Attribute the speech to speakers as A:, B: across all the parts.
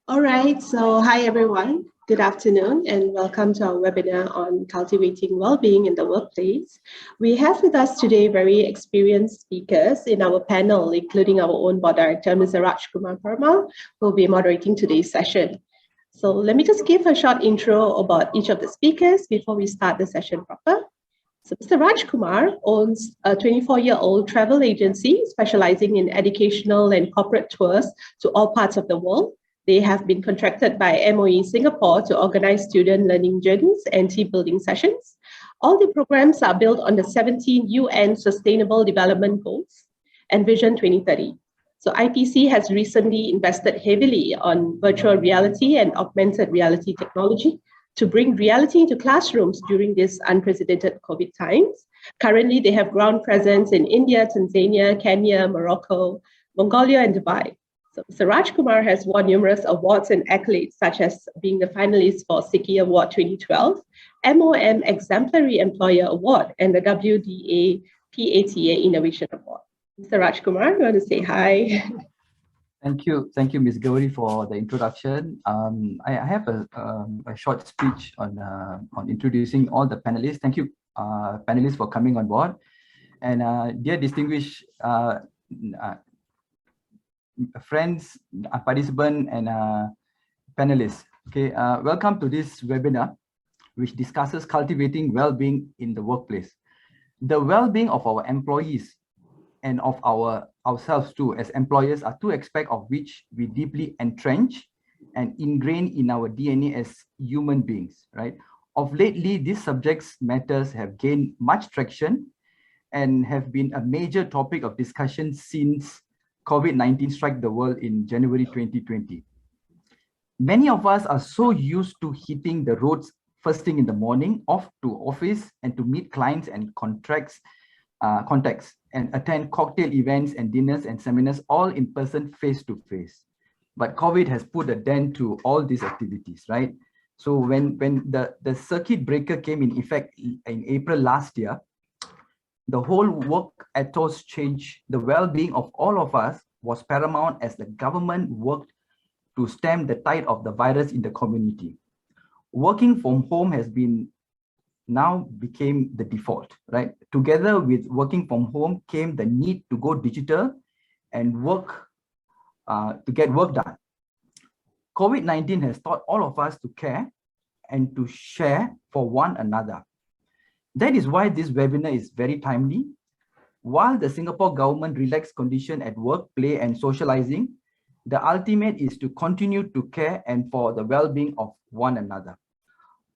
A: All right, so hi everyone. Good afternoon and welcome to our webinar on cultivating well-being in the workplace. We have with us today very experienced speakers in our panel, including our own board director, Mr. Rajkumar Parma, who will be moderating today's session. So let me just give a short intro about each of the speakers before we start the session proper. So Mr. Rajkumar owns a 24-year-old travel agency specializing in educational and corporate tours to all parts of the world. They have been contracted by MOE Singapore to organize student learning journeys and team building sessions. All the programs are built on the 17 UN Sustainable Development Goals and Vision 2030. So IPC has recently invested heavily on virtual reality and augmented reality technology to bring reality into classrooms during these unprecedented COVID times. Currently, they have ground presence in India, Tanzania, Kenya, Morocco, Mongolia, and Dubai. So Mr. Rajkumar has won numerous awards and accolades, such as being the finalist for SICKI Award 2012, MOM Exemplary Employer Award, and the WDA PATA Innovation Award. Mr. Rajkumar, you want to say hi?
B: Thank you, Ms. Gauri, for the introduction. I have a short speech on introducing all the panelists. Thank you, panelists, for coming on board. And dear distinguished friends, participants, and panelists. Okay, welcome to this webinar, which discusses cultivating well-being in the workplace. The well-being of our employees and of ourselves too, as employers, are two aspects of which we deeply entrench and ingrained in our DNA as human beings, right? Of lately, these subjects matters have gained much traction and have been a major topic of discussion since COVID-19 struck the world in January 2020. Many of us are so used to hitting the roads first thing in the morning, off to office and to meet clients and contacts and attend cocktail events and dinners and seminars all in person, face to face. But COVID has put a dent to all these activities, right? So when the circuit breaker came in effect in April last year, the whole work ethos changed. The well-being of all of us was paramount as the government worked to stem the tide of the virus in the community. Working from home has now became the default, right? Together with working from home came the need to go digital and work to get work done. COVID-19 has taught all of us to care and to share for one another. That is why this webinar is very timely. While the Singapore government relaxed conditions at work, play, and socializing, the ultimate is to continue to care and for the well-being of one another.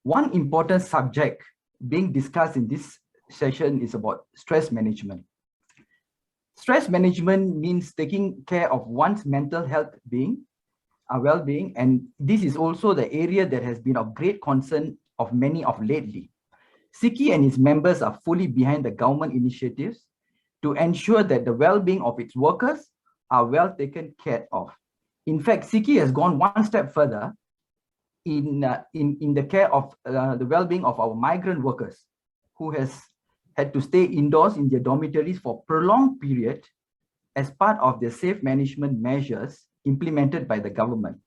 B: One important subject being discussed in this session is about stress management. Stress management means taking care of one's mental health well-being, and this is also the area that has been of great concern of many of lately. SICKI and its members are fully behind the government initiatives to ensure that the well-being of its workers are well taken care of. In fact, SICKI has gone one step further in the care of the well-being of our migrant workers who has had to stay indoors in their dormitories for prolonged period as part of the safe management measures implemented by the government.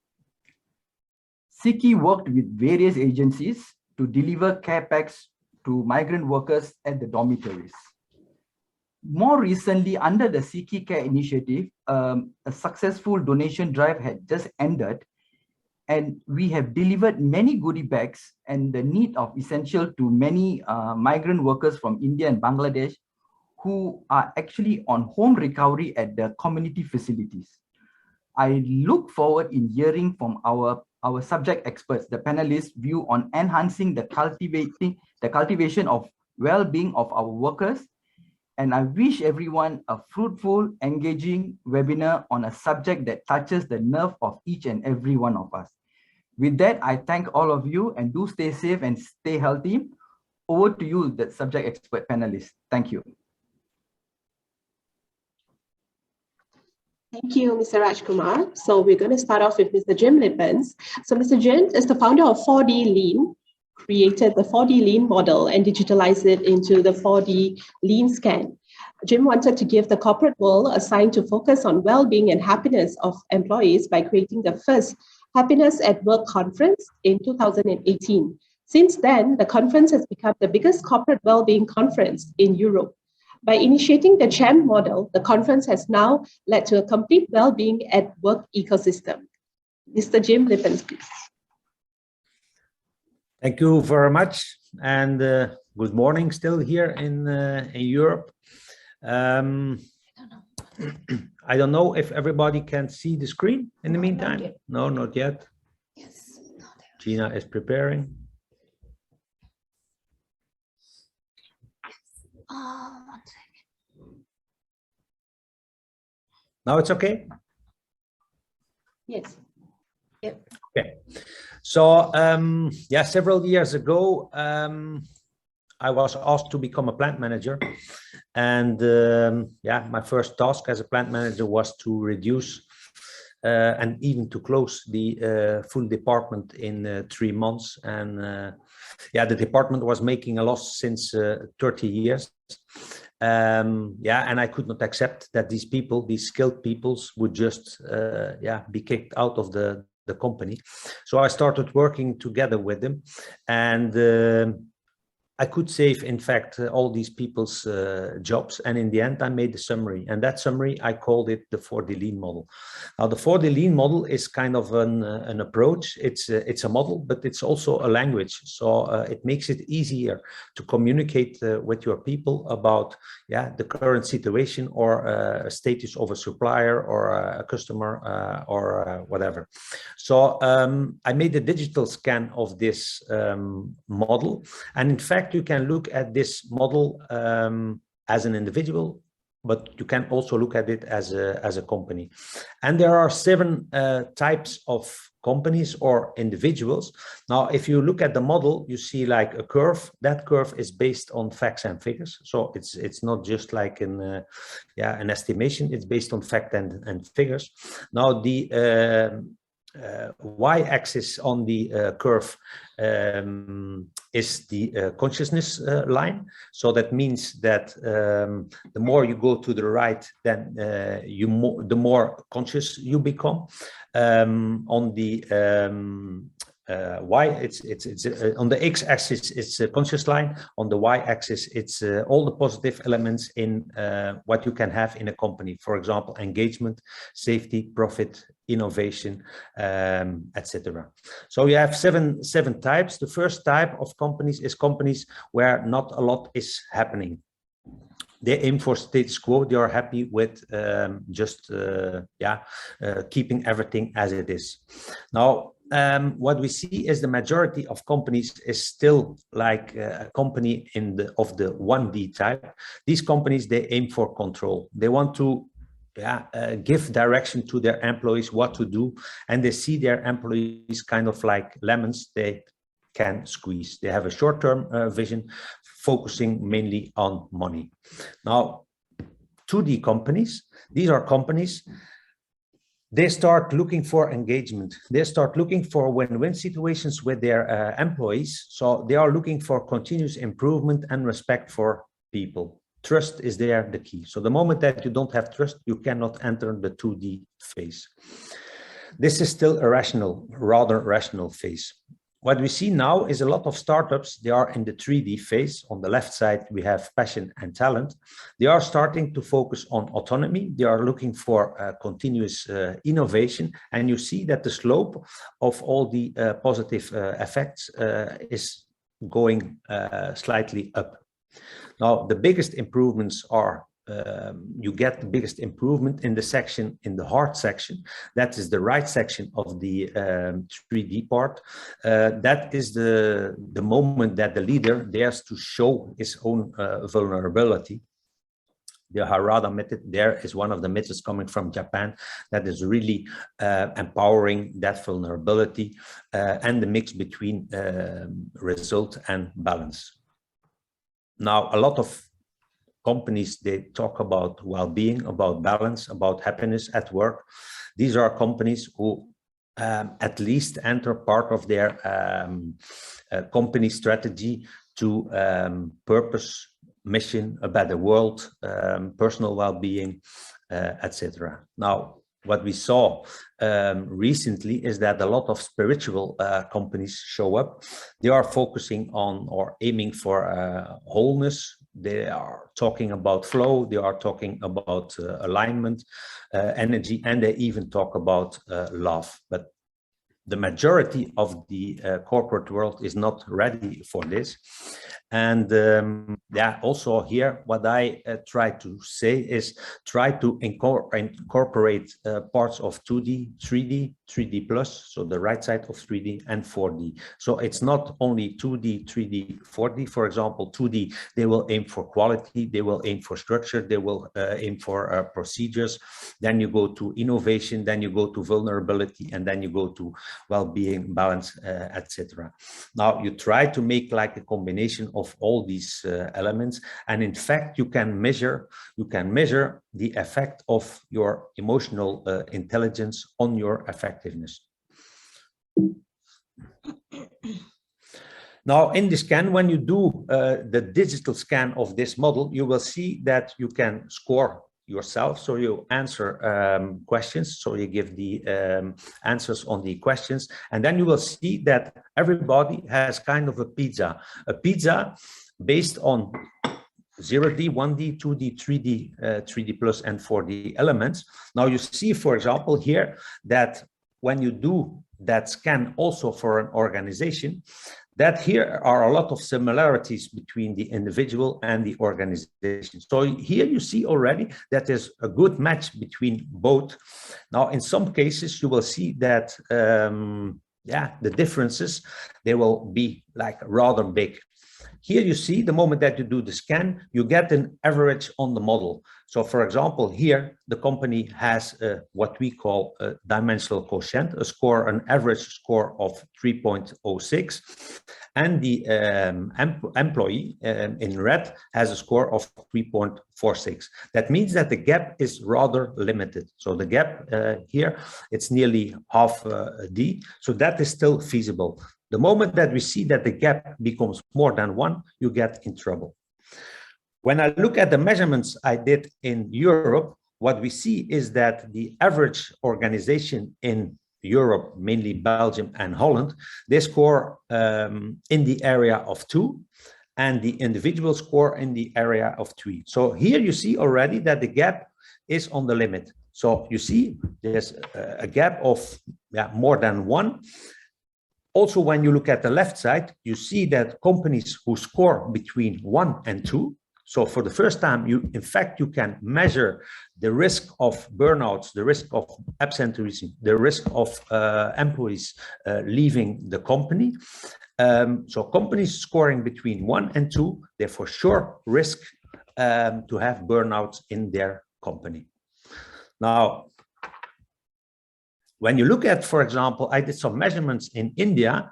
B: SICKI worked with various agencies to deliver care packs to migrant workers at the dormitories. More recently, under the SICKI Care Initiative, a successful donation drive had just ended, and we have delivered many goodie bags and the need of essential to many migrant workers from India and Bangladesh who are actually on home recovery at the community facilities. I look forward in hearing from our subject experts, the panelists' view on enhancing the cultivation of well-being of our workers. And I wish everyone a fruitful, engaging webinar on a subject that touches the nerve of each and every one of us. With that, I thank all of you and do stay safe and stay healthy. Over to you, the subject expert panelists. Thank you.
A: Thank you, Mr. Rajkumar. So we're going to start off with Mr. Jim Lippens. So Mr. Jim is the founder of 4D Lean, created the 4D Lean model and digitalized it into the 4D Lean Scan. Jim wanted to give the corporate world a sign to focus on well-being and happiness of employees by creating the first Happiness at Work conference in 2018. Since then, the conference has become the biggest corporate well-being conference in Europe. By initiating the CHAMP model, the conference has now led to a complete well-being at work ecosystem. Mr. Jim Lippens, please.
C: Thank you very much, and good morning still here in Europe. I don't know if everybody can see the screen in the meantime. No, not yet.
A: Yes.
C: Gina is preparing.
A: One second.
C: Now it's okay?
A: Yes. Yep.
C: Okay. So, yeah, several years ago, I was asked to become a plant manager. And yeah, my first task as a plant manager was to reduce and even to close the full department in 3 months. And yeah, the department was making a loss since 30 years. Yeah, and I could not accept that these people, these skilled peoples, would just yeah, be kicked out of the company. So I started working together with them, and I could save, in fact, all these people's jobs. And in the end, I made a summary. And that summary, I called it the 4D Lean model. Now, the 4D Lean model is kind of an approach. It's a model, but it's also a language. So it makes it easier to communicate with your people about, yeah, the current situation or a status of a supplier or a customer or whatever. So I made a digital scan of this model. And in fact, you can look at this model as an individual, but you can also look at it as a company. And there are 7 types of companies or individuals. Now, if you look at the model, you see like a curve. That curve is based on facts and figures. So it's not just like an estimation. It's based on fact and figures. Now, the y-axis on the curve is the consciousness line. So that means that the more you go to the right, then the more conscious you become. On the it's on the x-axis it's a conscious line. On the y-axis it's all the positive elements in what you can have in a company. For example, engagement, safety, profit, innovation, etc. So you have seven types. The first type of companies is companies where not a lot is happening. They aim for status quo. They are happy with just keeping everything as it is. Now, what we see is the majority of companies is still like a company of the 1D type. These companies, they aim for control. They want to give direction to their employees what to do, and they see their employees kind of like lemons they can squeeze. They have a short-term vision, focusing mainly on money. Now, 2D companies, these are companies, they start looking for engagement. They start looking for win-win situations with their employees. So they are looking for continuous improvement and respect for people. Trust is there the key. So the moment that you don't have trust, you cannot enter the 2D phase. This is still a rather rational phase. What we see now is a lot of startups, they are in the 3D phase. On the left side, we have passion and talent. They are starting to focus on autonomy. They are looking for continuous innovation. And you see that the slope of all the positive effects is going slightly up. Now, the biggest improvements are you get the biggest improvement in the section, in the hard section. That is the right section of the 3D part. That is the moment that the leader dares to show his own vulnerability. The Harada method there is one of the methods coming from Japan that is really empowering that vulnerability and the mix between result and balance. Now, a lot of companies, they talk about well-being, about balance, about happiness at work. These are companies who at least enter part of their company strategy to purpose, mission, a better world, personal well-being, etc. Now, what we saw recently is that a lot of spiritual companies show up. They are focusing on or aiming for wholeness. They are talking about flow. They are talking about alignment, energy, and they even talk about love. But the majority of the corporate world is not ready for this. And yeah, also here, what I try to say is try to incorporate parts of 2D, 3D, 3D plus, so the right side of 3D, and 4D. So it's not only 2D, 3D, 4D. For example, 2D, they will aim for quality, they will aim for structure, they will aim for procedures. Then you go to innovation, then you go to vulnerability, and then you go to well-being, balance, etc. Now you try to make like a combination of all these elements, and in fact you can measure the effect of your emotional intelligence on your effectiveness. Now in the scan, when you do the digital scan of this model, you will see that you can score yourself. So you answer questions, so you give the answers on the questions, and then you will see that everybody has kind of a pizza based on 0D, 1D, 2D, 3D, 3D plus, and 4D elements. Now you see, for example, here that when you do that scan also for an organization, that here are a lot of similarities between the individual and the organization. So here you see already that there's a good match between both. Now, in some cases, you will see that, yeah, the differences, they will be like rather big. Here you see the moment that you do the scan, you get an average on the model. So for example, here the company has what we call a dimensional quotient, a score, an average score of 3.06, and the employee in red has a score of 3.46. That means that the gap is rather limited. So the gap here, it's nearly half a D, so that is still feasible. The moment that we see that the gap becomes more than 1, you get in trouble. When I look at the measurements I did in Europe, what we see is that the average organization in Europe, mainly Belgium and Holland, they score in the area of 2, and the individual score in the area of 3. So here you see already that the gap is on the limit. So you see there's a gap of more than 1. Also, when you look at the left side, you see that companies who score between 1 and 2, so for the first time, in fact, you can measure the risk of burnouts, the risk of absenteeism, the risk of employees leaving the company. So companies scoring between 1 and 2, they for sure risk to have burnouts in their company. Now, when you look at, for example, I did some measurements in India,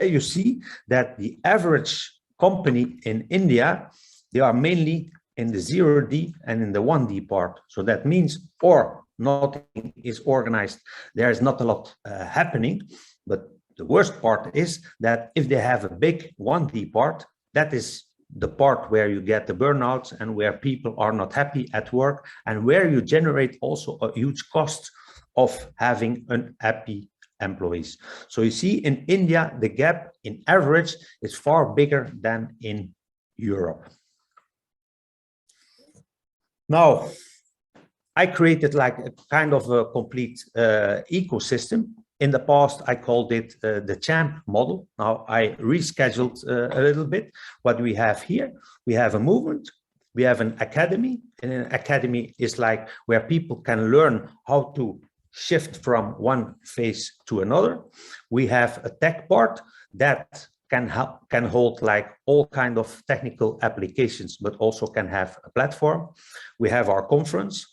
C: you see that the average company in India, they are mainly in the 0D and in the 1D part. So that means, or nothing is organized, there is not a lot happening. But the worst part is that if they have a big 1D part, that is the part where you get the burnouts and where people are not happy at work, and where you generate also a huge cost of having unhappy employees. So you see in India, the gap in average is far bigger than in Europe. Now, I created like a kind of a complete ecosystem. In the past, I called it the CHAMP model. Now I rescheduled a little bit. What we have here, we have a movement, we have an academy, and an academy is like where people can learn how to shift from one phase to another. We have a tech part that can hold like all kind of technical applications, but also can have a platform. We have our conference,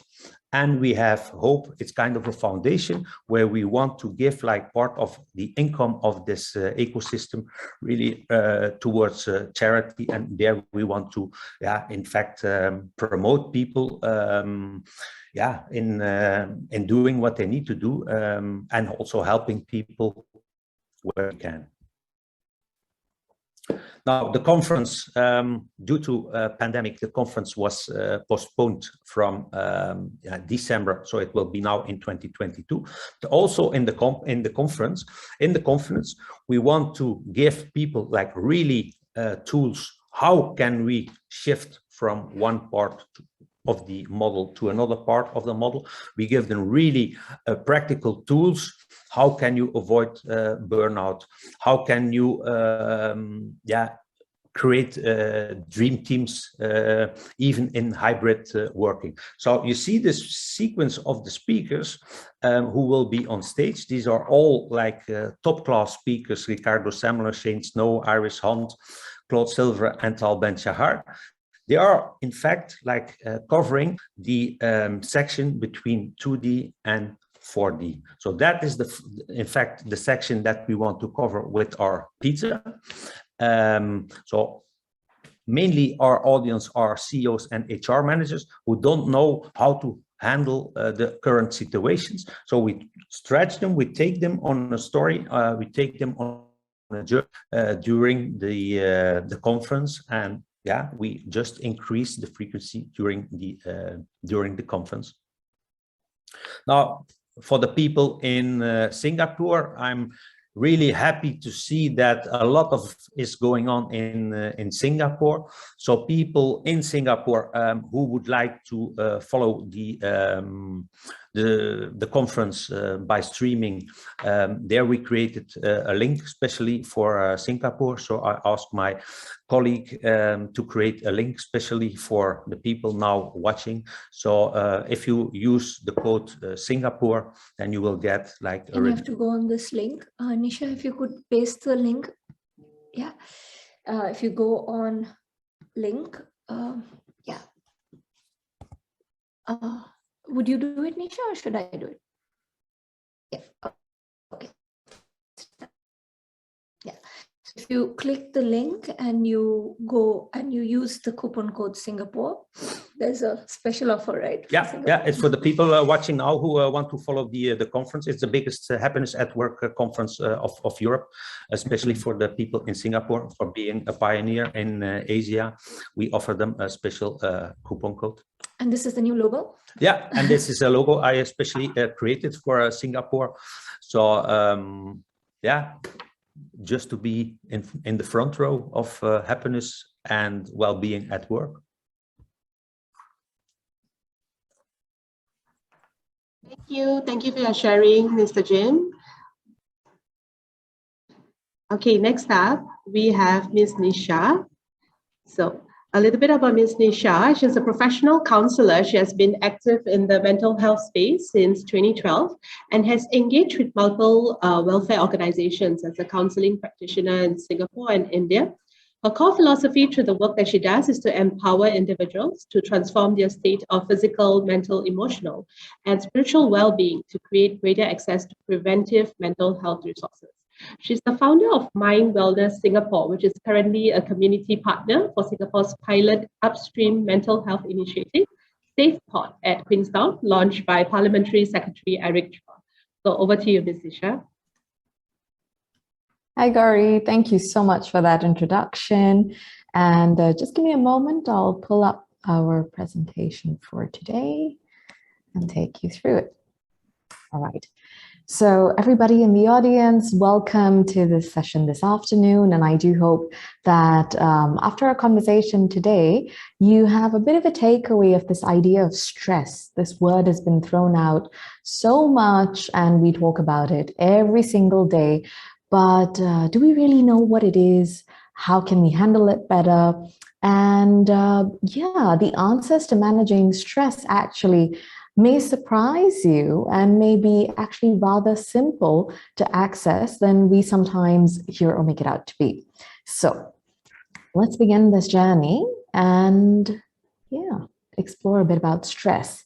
C: and we have Hope. It's kind of a foundation where we want to give like part of the income of this ecosystem really towards charity, and there we want to, in fact, promote people, in doing what they need to do, and also helping people where we can. Now, the conference, due to pandemic, the conference was postponed from December, so it will be now in 2022. Also, in the conference, we want to give people like really tools. How can we shift from one part of the model to another part of the model? We give them really practical tools. How can you avoid burnout? How can you create dream teams even in hybrid working? So you see this sequence of the speakers who will be on stage. These are all like top class speakers: Ricardo Semler, Shane Snow, Iris Hunt, Claude Silver, and Tal Ben Shahar. They are, in fact, like covering the section between 2D and 4D. So that is, in fact, the section that we want to cover with our pizza. So mainly our audience are CEOs and HR managers who don't know how to handle the current situations. So we stretch them, we take them on a story, we take them on a journey during the conference, and yeah, we just increase the frequency during the conference. Now, for the people in Singapore, I'm really happy to see that a lot of is going on in Singapore. So people in Singapore who would like to follow the conference by streaming, there we created a link especially for Singapore. So I asked my colleague to create a link especially for the people now watching. So if you use the code Singapore, then you will get like
D: you have to go on this link. Nisha, if you could paste the link. Yeah, if you go on link, yeah. Would you do it, Nisha, or should I do it? Yeah, okay. Yeah, if you click the link and you go and you use the coupon code Singapore, there's a special offer, right?
C: Yeah, it's for the people watching now who want to follow the conference. It's the biggest happiness at work conference of Europe, especially for the people in Singapore. For being a pioneer in Asia, we offer them a special coupon code.
D: And this is the new logo?
C: Yeah, and this is a logo I especially created for Singapore. So yeah, just to be in the front row of happiness and well-being at work.
A: Thank you for your sharing, Mr. Jim. Okay, next up, we have Ms. Nisha. So a little bit about Ms. Nisha. She's a professional counselor. She has been active in the mental health space since 2012 and has engaged with multiple welfare organizations as a counseling practitioner in Singapore and India. Her core philosophy through the work that she does is to empower individuals to transform their state of physical, mental, emotional, and spiritual well-being to create greater access to preventive mental health resources. She's the founder of Mind Wellness Singapore, which is currently a community partner for Singapore's pilot upstream mental health initiative, SafePod at Queenstown, launched by Parliamentary Secretary Eric Chua. So over to you, Ms. Nisha.
E: Hi, Gauri. Thank you so much for that introduction. And just give me a moment. I'll pull up our presentation for today and take you through it. All right. So everybody in the audience, welcome to this session this afternoon. And I do hope that after our conversation today, you have a bit of a takeaway of this idea of stress. This word has been thrown out so much and we talk about it every single day. But do we really know what it is? How can we handle it better? And yeah, the answers to managing stress actually may surprise you and may be actually rather simple to access than we sometimes hear or make it out to be. So let's begin this journey and yeah, explore a bit about stress.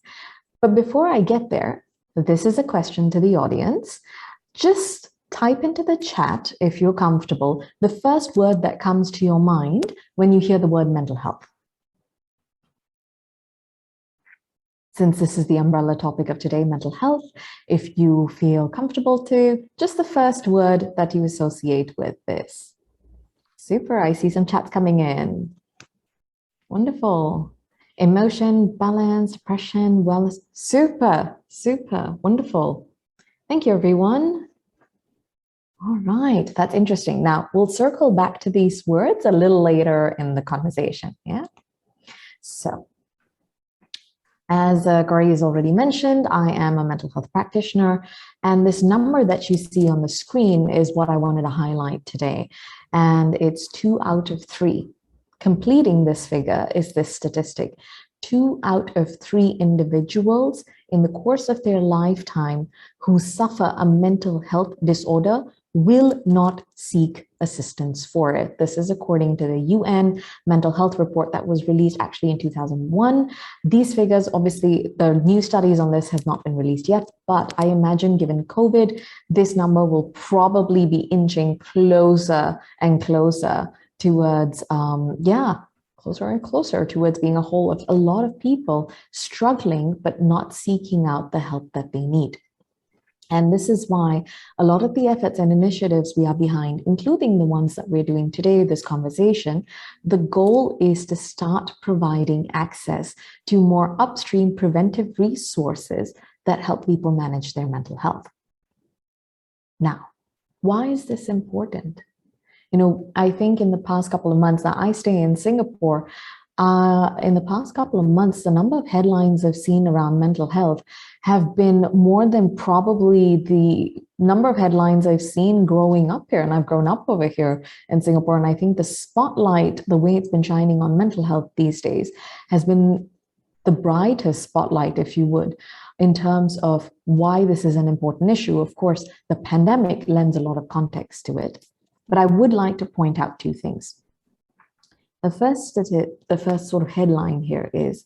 E: But before I get there, this is a question to the audience. Just type into the chat, if you're comfortable, the first word that comes to your mind when you hear the word mental health. Since this is the umbrella topic of today, mental health, if you feel comfortable to, just the first word that you associate with this. Super. I see some chats coming in. Wonderful. Emotion, balance, depression, wellness. Super, super. Wonderful. Thank you, everyone. All right, that's interesting. Now, we'll circle back to these words a little later in the conversation, yeah? So, as Gauri has already mentioned, I am a mental health practitioner, and this number that you see on the screen is what I wanted to highlight today, and it's 2 out of 3. Completing this figure is this statistic. 2 out of 3 individuals in the course of their lifetime who suffer a mental health disorder will not seek assistance for it. This is according to the UN mental health report that was released actually in 2001. These figures, obviously, the new studies on this have not been released yet, but I imagine given COVID, this number will probably be inching closer and closer towards, closer and closer towards being a whole of a lot of people struggling, but not seeking out the help that they need. And this is why a lot of the efforts and initiatives we are behind, including the ones that we're doing today, this conversation, the goal is to start providing access to more upstream preventive resources that help people manage their mental health. Now, why is this important? You know, I think in the past couple of months that I stay in Singapore, in the past couple of months, the number of headlines I've seen around mental health have been more than probably the number of headlines I've seen growing up here. And I've grown up over here in Singapore. And I think the spotlight, the way it's been shining on mental health these days, has been the brightest spotlight, if you would, in terms of why this is an important issue. Of course, the pandemic lends a lot of context to it. But I would like to point out 2 things. The first sort of headline here is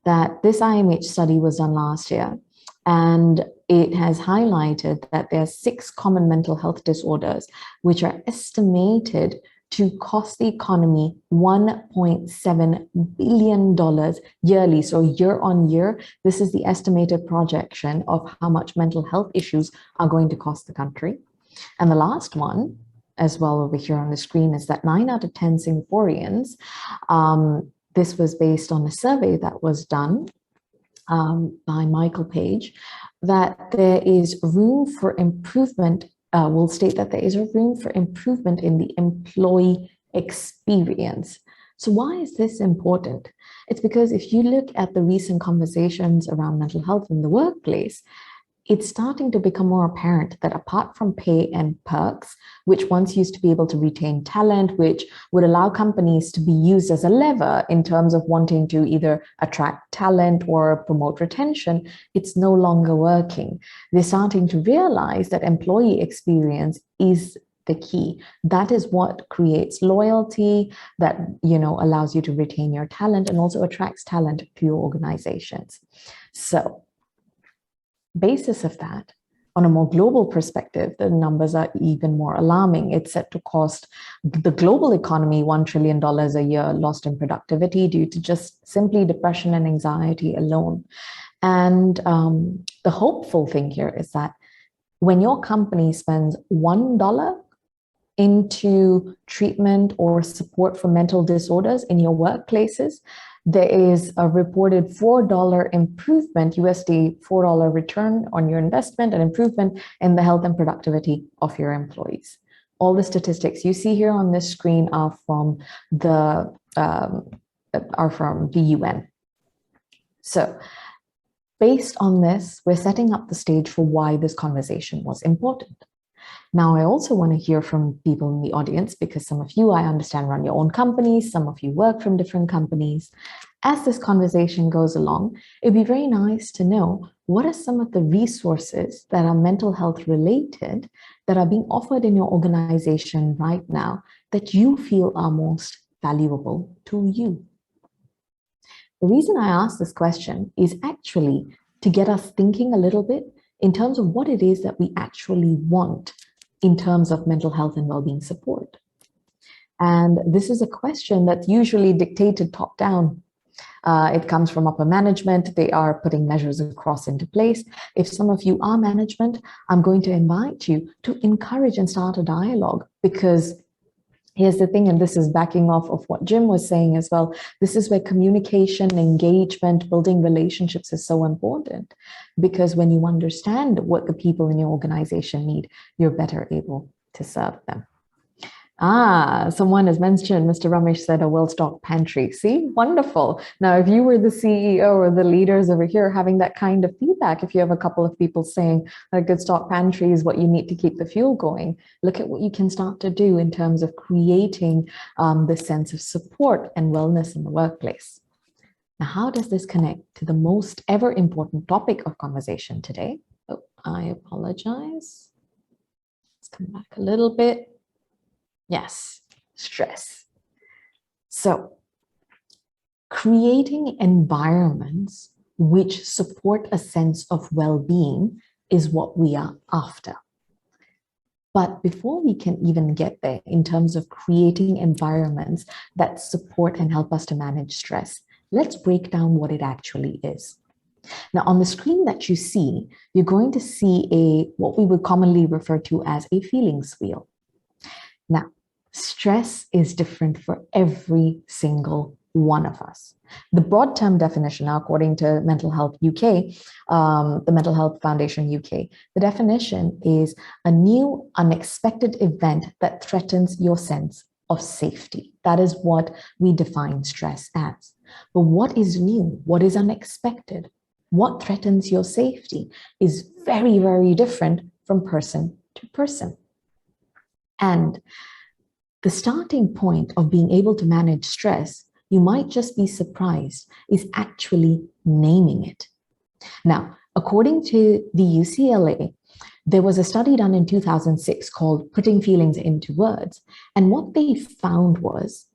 E: that this IMH study was done last year, and it has highlighted that there are 6 common mental health disorders, which are estimated to cost the economy $1.7 billion yearly. So year on year, this is the estimated projection of how much mental health issues are going to cost the country. And the last one, as well over here on the screen, is that 9 out of 10 Singaporeans, this was based on a survey that was done by Michael Page, that there is room for improvement, will state that there is a room for improvement in the employee experience. So why is this important? It's because if you look at the recent conversations around mental health in the workplace, it's starting to become more apparent that apart from pay and perks, which once used to be able to retain talent, which would allow companies to be used as a lever in terms of wanting to either attract talent or promote retention, it's no longer working. They're starting to realize that employee experience is the key. That is what creates loyalty, that, you know, allows you to retain your talent and also attracts talent to your organizations. So, basis of that, on a more global perspective, the numbers are even more alarming. It's set to cost the global economy $1 trillion a year lost in productivity due to just simply depression and anxiety alone. And the hopeful thing here is that when your company spends $1 into treatment or support for mental disorders in your workplaces, there is a reported $4 improvement, USD $4 return on your investment, and improvement in the health and productivity of your employees. All the statistics you see here on this screen are from the UN. So based on this, we're setting up the stage for why this conversation was important. Now, I also want to hear from people in the audience, because some of you, I understand, run your own companies, some of you work from different companies. As this conversation goes along, it'd be very nice to know what are some of the resources that are mental health related that are being offered in your organization right now that you feel are most valuable to you. The reason I ask this question is actually to get us thinking a little bit in terms of what it is that we actually want in terms of mental health and well-being support. And this is a question that's usually dictated top down. It comes from upper management. They are putting measures across into place. If some of you are management, I'm going to invite you to encourage and start a dialogue, because here's the thing, and this is backing off of what Jim was saying as well. This is where communication, engagement, building relationships is so important, because when you understand what the people in your organization need, you're better able to serve them. Someone has mentioned, Mr. Ramesh said, a well-stocked pantry. See, wonderful. Now, if you were the CEO or the leaders over here having that kind of feedback, if you have a couple of people saying that a good stock pantry is what you need to keep the fuel going, look at what you can start to do in terms of creating this sense of support and wellness in the workplace. Now, how does this connect to the most ever important topic of conversation today? Oh, I apologize. Let's come back a little bit. Yes, stress. So, creating environments which support a sense of well-being is what we are after. But before we can even get there in terms of creating environments that support and help us to manage stress, let's break down what it actually is. Now, on the screen that you see, you're going to see what we would commonly refer to as a feelings wheel. Now, stress is different for every single one of us. The broad term definition, now according to Mental Health UK, the Mental Health Foundation UK, the definition is a new unexpected event that threatens your sense of safety. That is what we define stress as. But what is new? What is unexpected? What threatens your safety is very, very different from person to person. And the starting point of being able to manage stress, you might just be surprised, is actually naming it. Now, according to the UCLA, there was a study done in 2006 called Putting Feelings into Words. And what they found was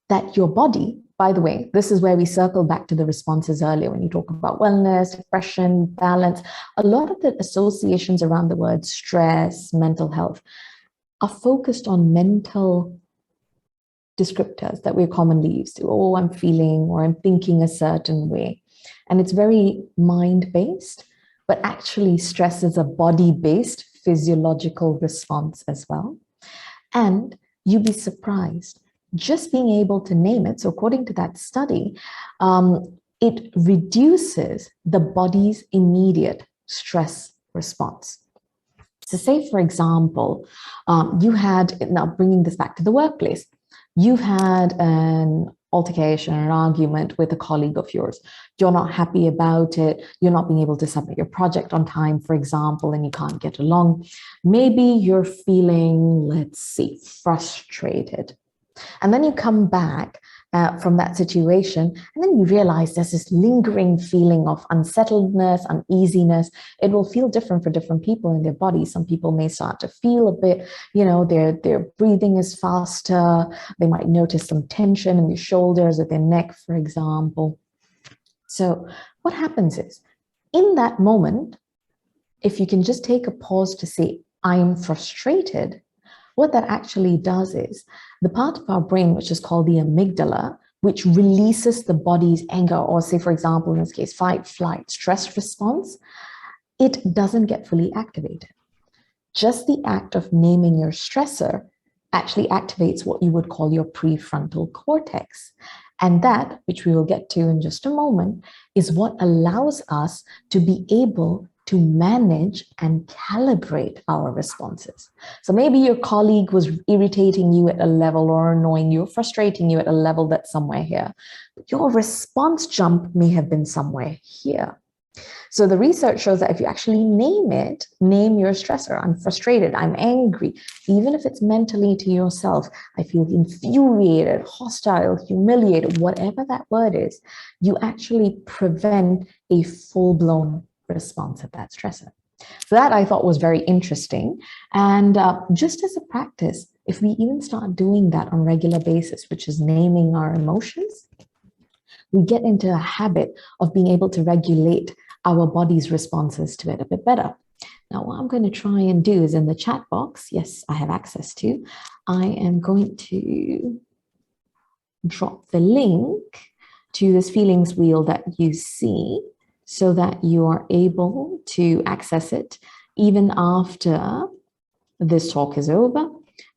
E: that your body, by the way, this is where we circle back to the responses earlier when you talk about wellness, depression, balance. A lot of the associations around the word stress, mental health, are focused on mental descriptors that we're commonly used to. Oh, I'm feeling or I'm thinking a certain way. And it's very mind-based, but actually stress is a body-based physiological response as well. And you'd be surprised, just being able to name it. So according to that study, it reduces the body's immediate stress response. So say, for example, you had, now bringing this back to the workplace, you've had an altercation, an argument with a colleague of yours. You're not happy about it. You're not being able to submit your project on time, for example, and you can't get along. Maybe you're feeling, let's see, frustrated. And then you come back from that situation, and then you realize there's this lingering feeling of unsettledness, uneasiness. It will feel different for different people in their body. Some people may start to feel a bit, their breathing is faster. They might notice some tension in their shoulders or their neck, for example. So what happens is, in that moment, if you can just take a pause to say, I'm frustrated, what that actually does is the part of our brain, which is called the amygdala, which releases the body's anger, or say, for example, in this case, fight, flight, stress response, it doesn't get fully activated. Just the act of naming your stressor actually activates what you would call your prefrontal cortex. And that, which we will get to in just a moment, is what allows us to be able to manage and calibrate our responses. So maybe your colleague was irritating you at a level or annoying you, or frustrating you at a level that's somewhere here. But your response jump may have been somewhere here. So the research shows that if you actually name your stressor, I'm frustrated, I'm angry, even if it's mentally to yourself, I feel infuriated, hostile, humiliated, whatever that word is, you actually prevent a full-blown response of that stressor. So that I thought was very interesting. And just as a practice, if we even start doing that on a regular basis, which is naming our emotions, we get into a habit of being able to regulate our body's responses to it a bit better. Now, what I'm going to try and do is in the chat box, yes, I have access to, I am going to drop the link to this feelings wheel that you see, so that you are able to access it even after this talk is over.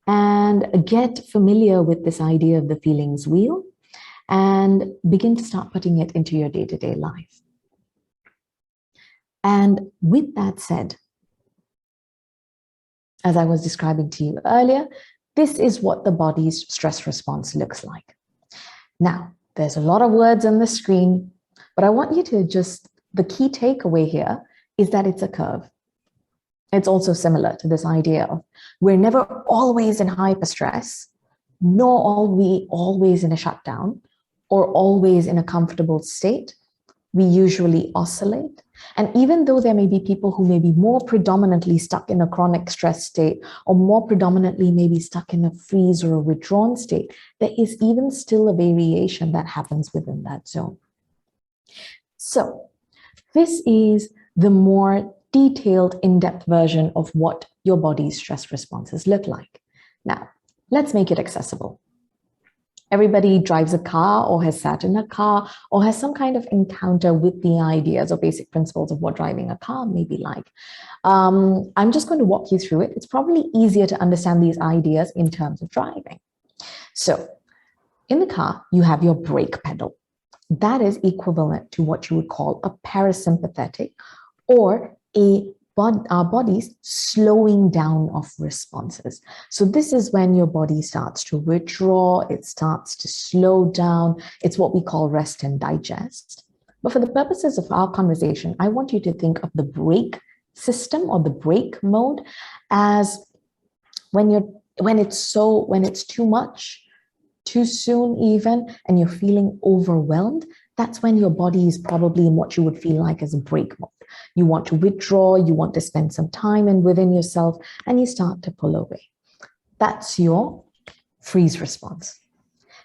E: and get familiar with this idea of the feelings wheel and begin to start putting it into your day-to-day life. And with that said, as I was describing to you earlier, this is what the body's stress response looks like. Now, there's a lot of words on the screen, but I want you to the key takeaway here is that it's a curve. It's also similar to this idea of we're never always in hyper stress, nor are we always in a shutdown or always in a comfortable state. We usually oscillate. And even though there may be people who may be more predominantly stuck in a chronic stress state or more predominantly maybe stuck in a freeze or a withdrawn state, there is even still a variation that happens within that zone. So this is the more detailed, in-depth version of what your body's stress responses look like. Now, let's make it accessible. Everybody drives a car or has sat in a car or has some kind of encounter with the ideas or basic principles of what driving a car may be like. I'm just going to walk you through it. It's probably easier to understand these ideas in terms of driving. So in the car, you have your brake pedal. That is equivalent to what you would call a parasympathetic or our body's slowing down of responses. So this is when your body starts to withdraw, it starts to slow down. It's what we call rest and digest. But for the purposes of our conversation, I want you to think of the brake system or the brake mode as when it's too much, too soon even, and you're feeling overwhelmed. That's when your body is probably in what you would feel like as a brake mode. You want to withdraw, you want to spend some time within yourself, and you start to pull away. That's your freeze response.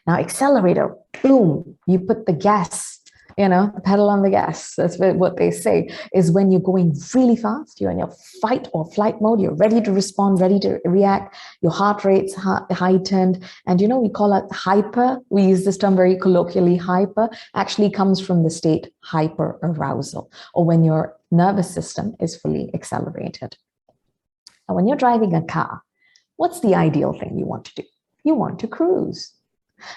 E: Now, accelerator, boom, you put the gas, the pedal on the gas. That's what they say is when you're going really fast, you're in your fight or flight mode, you're ready to respond, ready to react, your heart rate's heightened. And we call it hyper. We use this term very colloquially. Hyper actually comes from the state hyper arousal, or when your nervous system is fully accelerated. And when you're driving a car, what's the ideal thing you want to do? You want to cruise.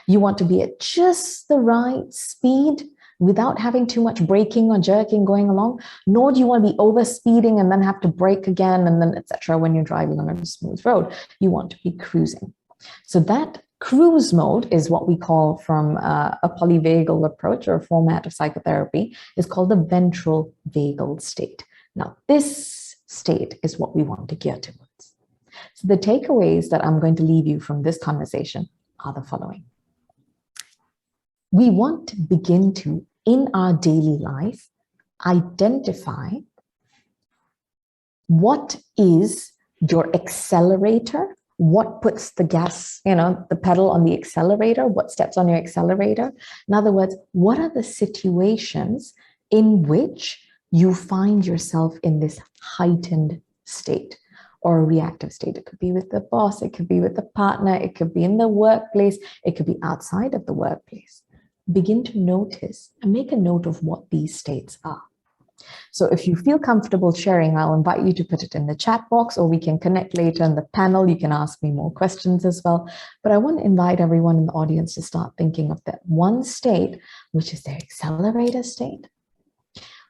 E: You want to be at just the right speed without having too much braking or jerking going along, nor do you want to be over speeding and then have to brake again and then etc. when you're driving on a smooth road. You want to be cruising. So that cruise mode is what we call, from a polyvagal approach or a format of psychotherapy, is called the ventral vagal state. Now, this state is what we want to gear towards. So the takeaways that I'm going to leave you from this conversation are the following. We want to begin to, in our daily life, identify what is your accelerator, what puts the gas, the pedal on the accelerator, what steps on your accelerator. In other words, what are the situations in which you find yourself in this heightened state or a reactive state? It could be with the boss, it could be with the partner, it could be in the workplace, it could be outside of the workplace. Begin to notice and make a note of what these states are. So if you feel comfortable sharing, I'll invite you to put it in the chat box, or we can connect later in the panel. You can ask me more questions as well. But I want to invite everyone in the audience to start thinking of that one state, which is their accelerator state.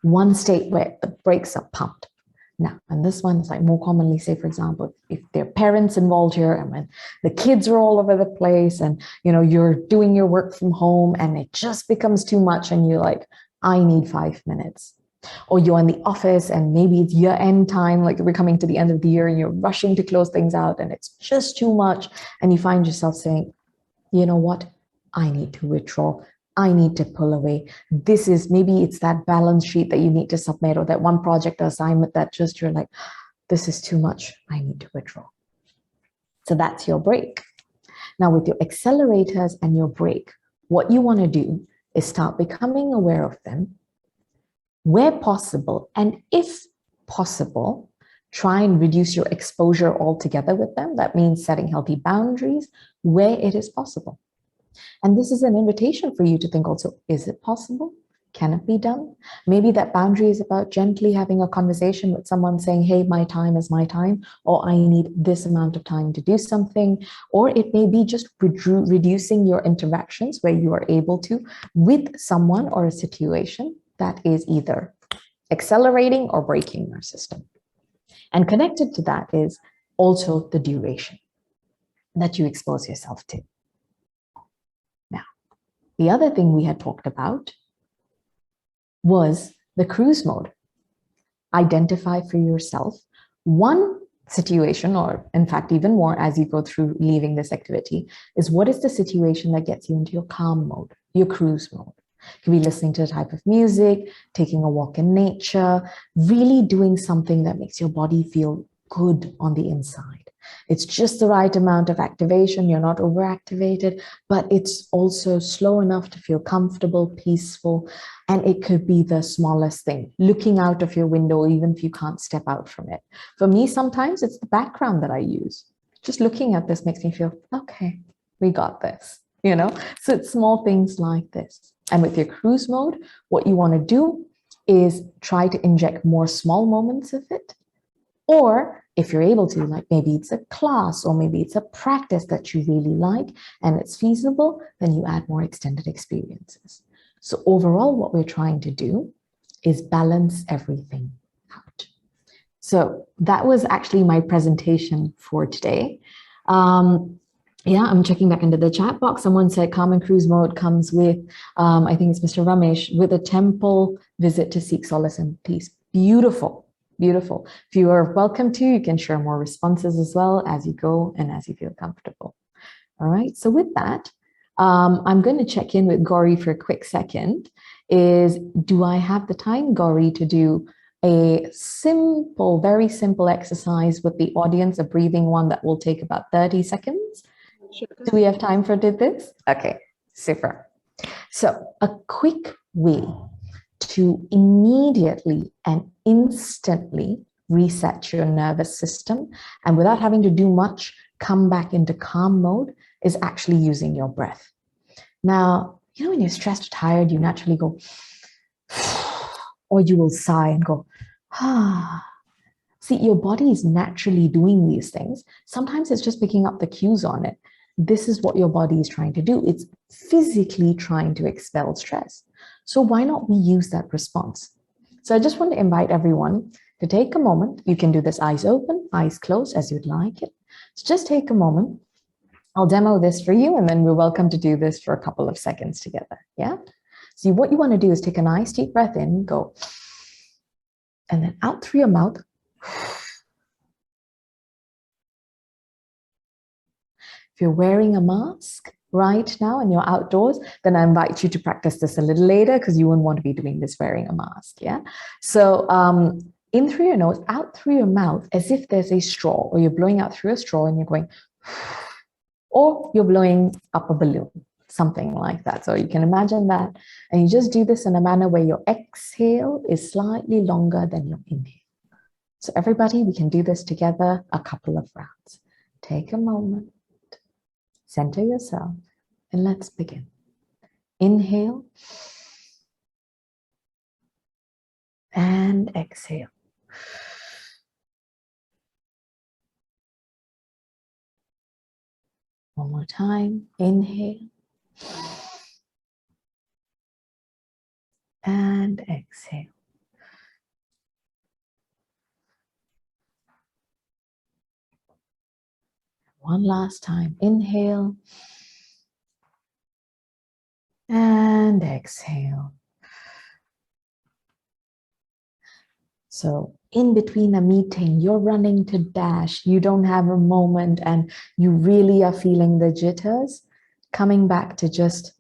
E: One state where the brakes are pumped. Now, and this one is like more commonly, say, for example, if there are parents involved here and when the kids are all over the place and, you're doing your work from home and it just becomes too much and you're like, I need 5 minutes. Or you're in the office and maybe it's year-end time, like we're coming to the end of the year and you're rushing to close things out and it's just too much. And you find yourself saying, you know what, I need to withdraw. I need to pull away. Maybe it's that balance sheet that you need to submit, or that one project or assignment that just you're like, this is too much. I need to withdraw. So that's your brake. Now with your accelerators and your brake, what you want to do is start becoming aware of them where possible. And if possible, try and reduce your exposure altogether with them. That means setting healthy boundaries where it is possible. And this is an invitation for you to think also, is it possible? Can it be done? Maybe that boundary is about gently having a conversation with someone saying, hey, my time is my time, or I need this amount of time to do something. Or it may be just reducing your interactions where you are able to with someone or a situation that is either accelerating or breaking your system. And connected to that is also the duration that you expose yourself to. Now, the other thing we had talked about was the cruise mode. Identify for yourself one situation, or in fact, even more as you go through leaving this activity, is what is the situation that gets you into your calm mode, your cruise mode. It could be listening to a type of music, taking a walk in nature, really doing something that makes your body feel good on the inside. It's just the right amount of activation. You're not overactivated, but it's also slow enough to feel comfortable, peaceful. And it could be the smallest thing, looking out of your window, even if you can't step out from it. For me, sometimes it's the background that I use. Just looking at this makes me feel, okay, we got this, you know? So it's small things like this. And with your cruise mode, what you want to do is try to inject more small moments of it. Or if you're able to, like maybe it's a class or maybe it's a practice that you really like and it's feasible, then you add more extended experiences. So overall, what we're trying to do is balance everything out. So that was actually my presentation for today. Yeah, I'm checking back into the chat box. Someone said common cruise mode comes with, I think it's Mr. Ramesh, with a temple visit to seek solace and peace. Beautiful. Beautiful. If you are welcome to, you can share more responses as well as you go and as you feel comfortable. All right. So with that, I'm going to check in with Gauri for a quick second. Do I have the time, Gauri, to do a simple, very simple exercise with the audience, a breathing one that will take about 30 seconds?
A: Sure.
E: Do we have time for this? Okay, super. So a quick way to immediately and instantly reset your nervous system and without having to do much, come back into calm mode is actually using your breath. Now, you know, when you're stressed or tired, you naturally go, or you will sigh and go, ah. See, your body is naturally doing these things. Sometimes it's just picking up the cues on it. This is what your body is trying to do. It's physically trying to expel stress. So why not we use that response? So I just want to invite everyone to take a moment. You can do this eyes open, eyes closed as you'd like it. So just take a moment. I'll demo this for you and then we're welcome to do this for a couple of seconds together. Yeah. So what you want to do is take a nice deep breath in, go, and then out through your mouth. If you're wearing a mask right now and you're outdoors, then I invite you to practice this a little later because you wouldn't want to be doing this wearing a mask, yeah? So in through your nose, out through your mouth, as if there's a straw, or you're blowing out through a straw and you're going, or you're blowing up a balloon, something like that. So you can imagine that. And you just do this in a manner where your exhale is slightly longer than your inhale. So everybody, we can do this together a couple of rounds. Take a moment. Center yourself and let's begin. Inhale and exhale. One more time. Inhale and exhale. One last time. Inhale and exhale. So in between a meeting, you're running to dash, you don't have a moment and you really are feeling the jitters, coming back to just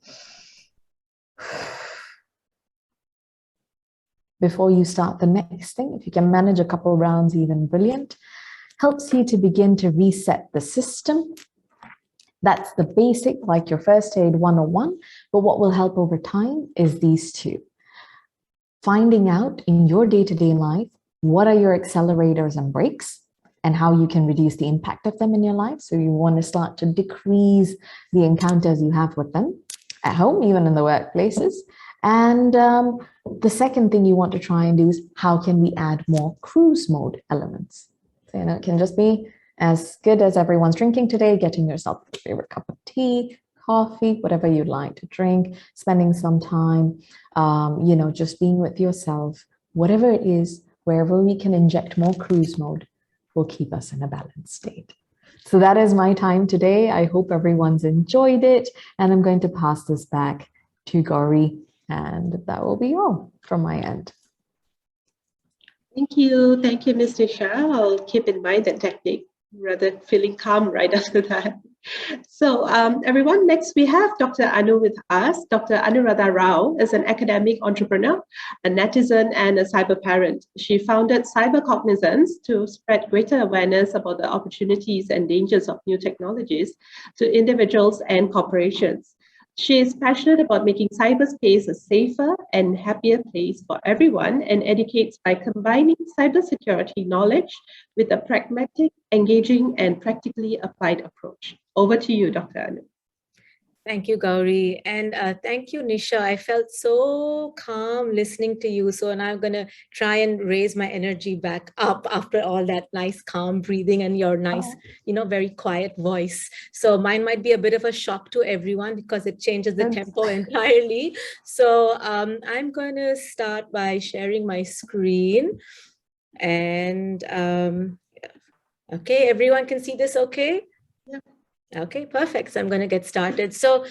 E: before you start the next thing. If you can manage a couple of rounds, even brilliant. Helps you to begin to reset the system. That's the basic, like your first aid 101. But what will help over time is these two. Finding out in your day-to-day life, what are your accelerators and brakes and how you can reduce the impact of them in your life. So you want to start to decrease the encounters you have with them at home, even in the workplaces. And the second thing you want to try and do is how can we add more cruise mode elements? So, it can just be as good as everyone's drinking today, getting yourself your favorite cup of tea, coffee, whatever you'd like to drink, spending some time, just being with yourself, whatever it is, wherever we can inject more cruise mode will keep us in a balanced state. So that is my time today. I hope everyone's enjoyed it. And I'm going to pass this back to Gauri. And that will be all from my end.
A: Thank you. Thank you, Ms. Nisha. I'll keep in mind that technique, rather feeling calm right after that. So everyone, next we have Dr. Anu with us. Dr. Anuradha Rao is an academic entrepreneur, a netizen, and a cyber parent. She founded Cyber Cognizance to spread greater awareness about the opportunities and dangers of new technologies to individuals and corporations. She is passionate about making cyberspace a safer and happier place for everyone and educates by combining cybersecurity knowledge with a pragmatic, engaging, and practically applied approach. Over to you, Dr. Anu.
F: Thank you, Gauri. And thank you, Nisha. I felt so calm listening to you. So now I'm going to try and raise my energy back up after all that nice, calm breathing and your nice, very quiet voice. So mine might be a bit of a shock to everyone because it changes the tempo entirely. So I'm going to start by sharing my screen. And okay, everyone can see this okay?
A: Yeah.
F: Okay, perfect. So I'm going to get started. So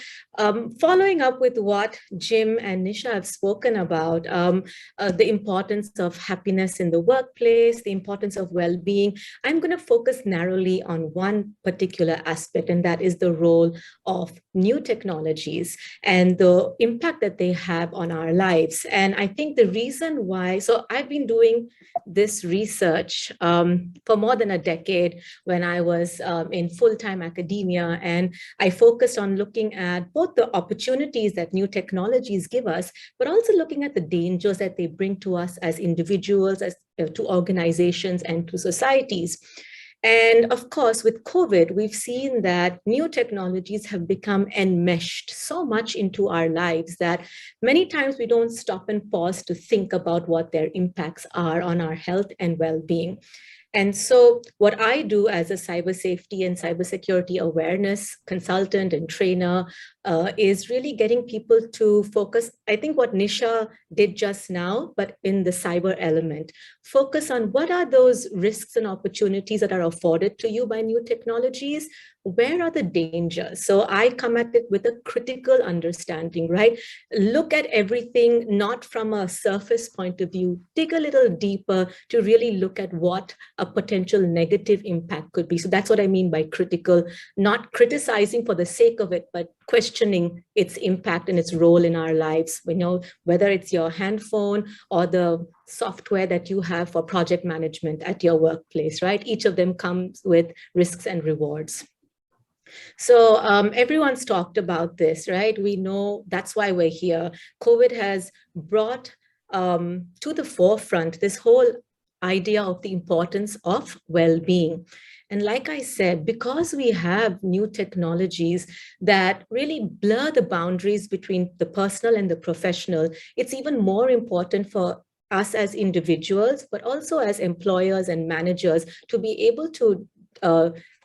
F: following up with what Jim and Nisha have spoken about, the importance of happiness in the workplace, the importance of well-being, I'm going to focus narrowly on one particular aspect, and that is the role of new technologies and the impact that they have on our lives. And I think the reason why, so I've been doing this research for more than a decade when I was in full-time academia, and I focused on looking at both the opportunities that new technologies give us, but also looking at the dangers that they bring to us as individuals, as to organizations, and to societies. And of course, with COVID, we've seen that new technologies have become enmeshed so much into our lives that many times we don't stop and pause to think about what their impacts are on our health and well-being. And so what I do as a cyber safety and cybersecurity awareness consultant and trainer is really getting people to focus, I think what Nisha did just now, but in the cyber element, focus on what are those risks and opportunities that are afforded to you by new technologies. Where are the dangers? So I come at it with a critical understanding, right? Look at everything not from a surface point of view, dig a little deeper to really look at what a potential negative impact could be. So that's what I mean by critical, not criticizing for the sake of it, but questioning its impact and its role in our lives. We know whether it's your handphone or the software that you have for project management at your workplace, right? Each of them comes with risks and rewards. So everyone's talked about this, right? We know that's why we're here. COVID has brought to the forefront this whole idea of the importance of well-being. And like I said, because we have new technologies that really blur the boundaries between the personal and the professional, it's even more important for us as individuals, but also as employers and managers to be able to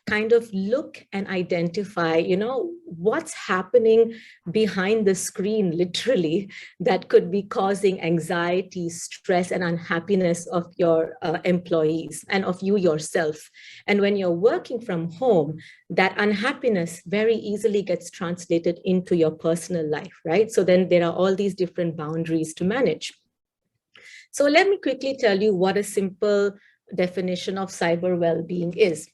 F: kind of look and identify, what's happening behind the screen, literally, that could be causing anxiety, stress, and unhappiness of your employees and of you yourself. And when you're working from home, that unhappiness very easily gets translated into your personal life, right? So then there are all these different boundaries to manage. So let me quickly tell you what a simple definition of cyber well-being is.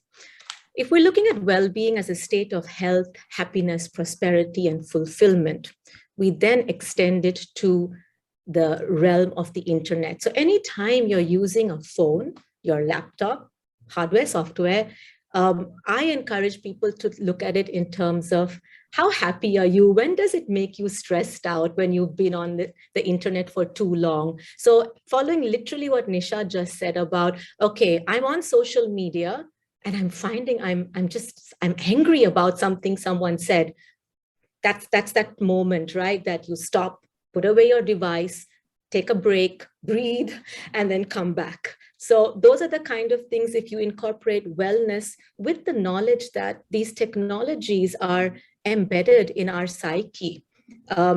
F: If we're looking at well-being as a state of health, happiness, prosperity, and fulfillment, we then extend it to the realm of the internet. So anytime you're using a phone, your laptop, hardware, software, I encourage people to look at it in terms of how happy are you? When does it make you stressed out when you've been on the internet for too long? So following literally what Nisha just said about, okay, I'm on social media, and I'm finding I'm angry about something someone said. That's that moment, right? That you stop put away your device, take a break, breathe, and then come back. So those are the kind of things, if you incorporate wellness with the knowledge that these technologies are embedded in our psyche.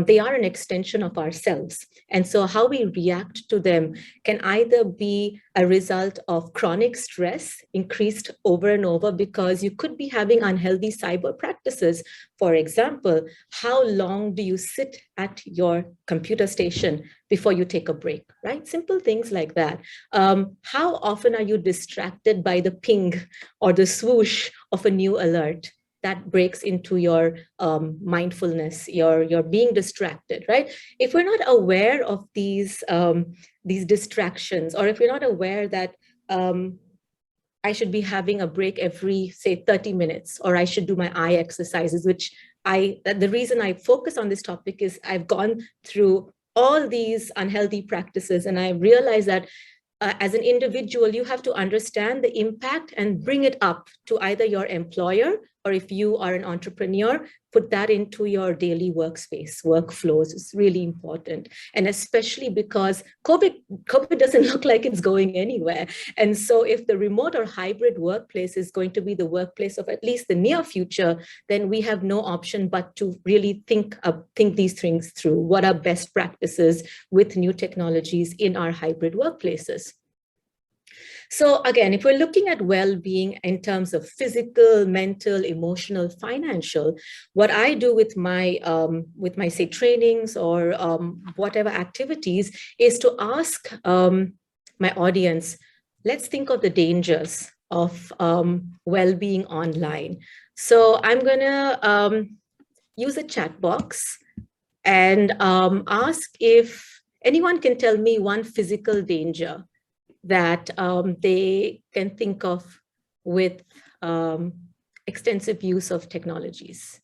F: They are an extension of ourselves. And so how we react to them can either be a result of chronic stress increased over and over because you could be having unhealthy cyber practices. For example, how long do you sit at your computer station before you take a break, right? Simple things like that. How often are you distracted by the ping or the swoosh of a new alert? That breaks into your mindfulness, your being distracted, right? If we're not aware of these distractions, or if we're not aware that I should be having a break every, say, 30 minutes, or I should do my eye exercises, which the reason I focus on this topic is I've gone through all these unhealthy practices, and I realized that as an individual, you have to understand the impact and bring it up to either your employer, or if you are an entrepreneur, put that into your daily workspace, workflows. It's really important. And especially because COVID doesn't look like it's going anywhere. And so if the remote or hybrid workplace is going to be the workplace of at least the near future, then we have no option but to really think these things through. What are best practices with new technologies in our hybrid workplaces? So again, if we're looking at well-being in terms of physical, mental, emotional, financial, what I do with my say trainings or whatever activities is to ask my audience, let's think of the dangers of well-being online. So I'm gonna use a chat box and ask if anyone can tell me one physical danger that they can think of with extensive use of technologies.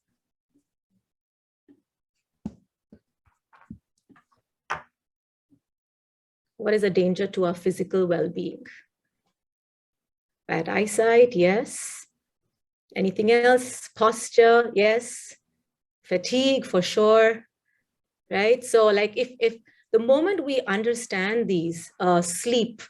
F: What is a danger to our physical well-being? Bad eyesight, yes. Anything else? Posture, yes. Fatigue, for sure, right? So like if the moment we understand these, sleep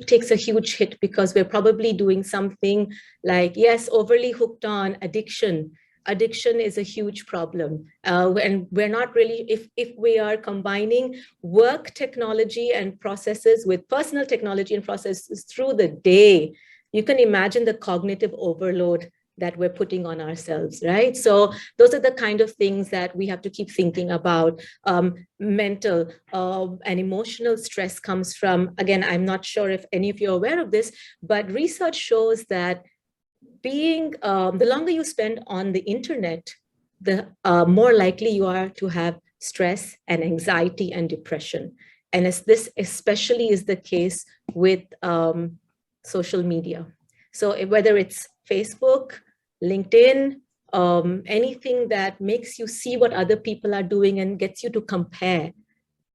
F: takes a huge hit because we're probably doing something like, yes, overly hooked on addiction. Addiction is a huge problem. And we're not really, if we are combining work technology and processes with personal technology and processes through the day, you can imagine the cognitive overload that we're putting on ourselves, right? So those are the kind of things that we have to keep thinking about. Mental and emotional stress comes from, again, I'm not sure if any of you are aware of this, but research shows that the longer you spend on the internet, the more likely you are to have stress and anxiety and depression. And as this especially is the case with social media. So whether it's Facebook, LinkedIn, anything that makes you see what other people are doing and gets you to compare,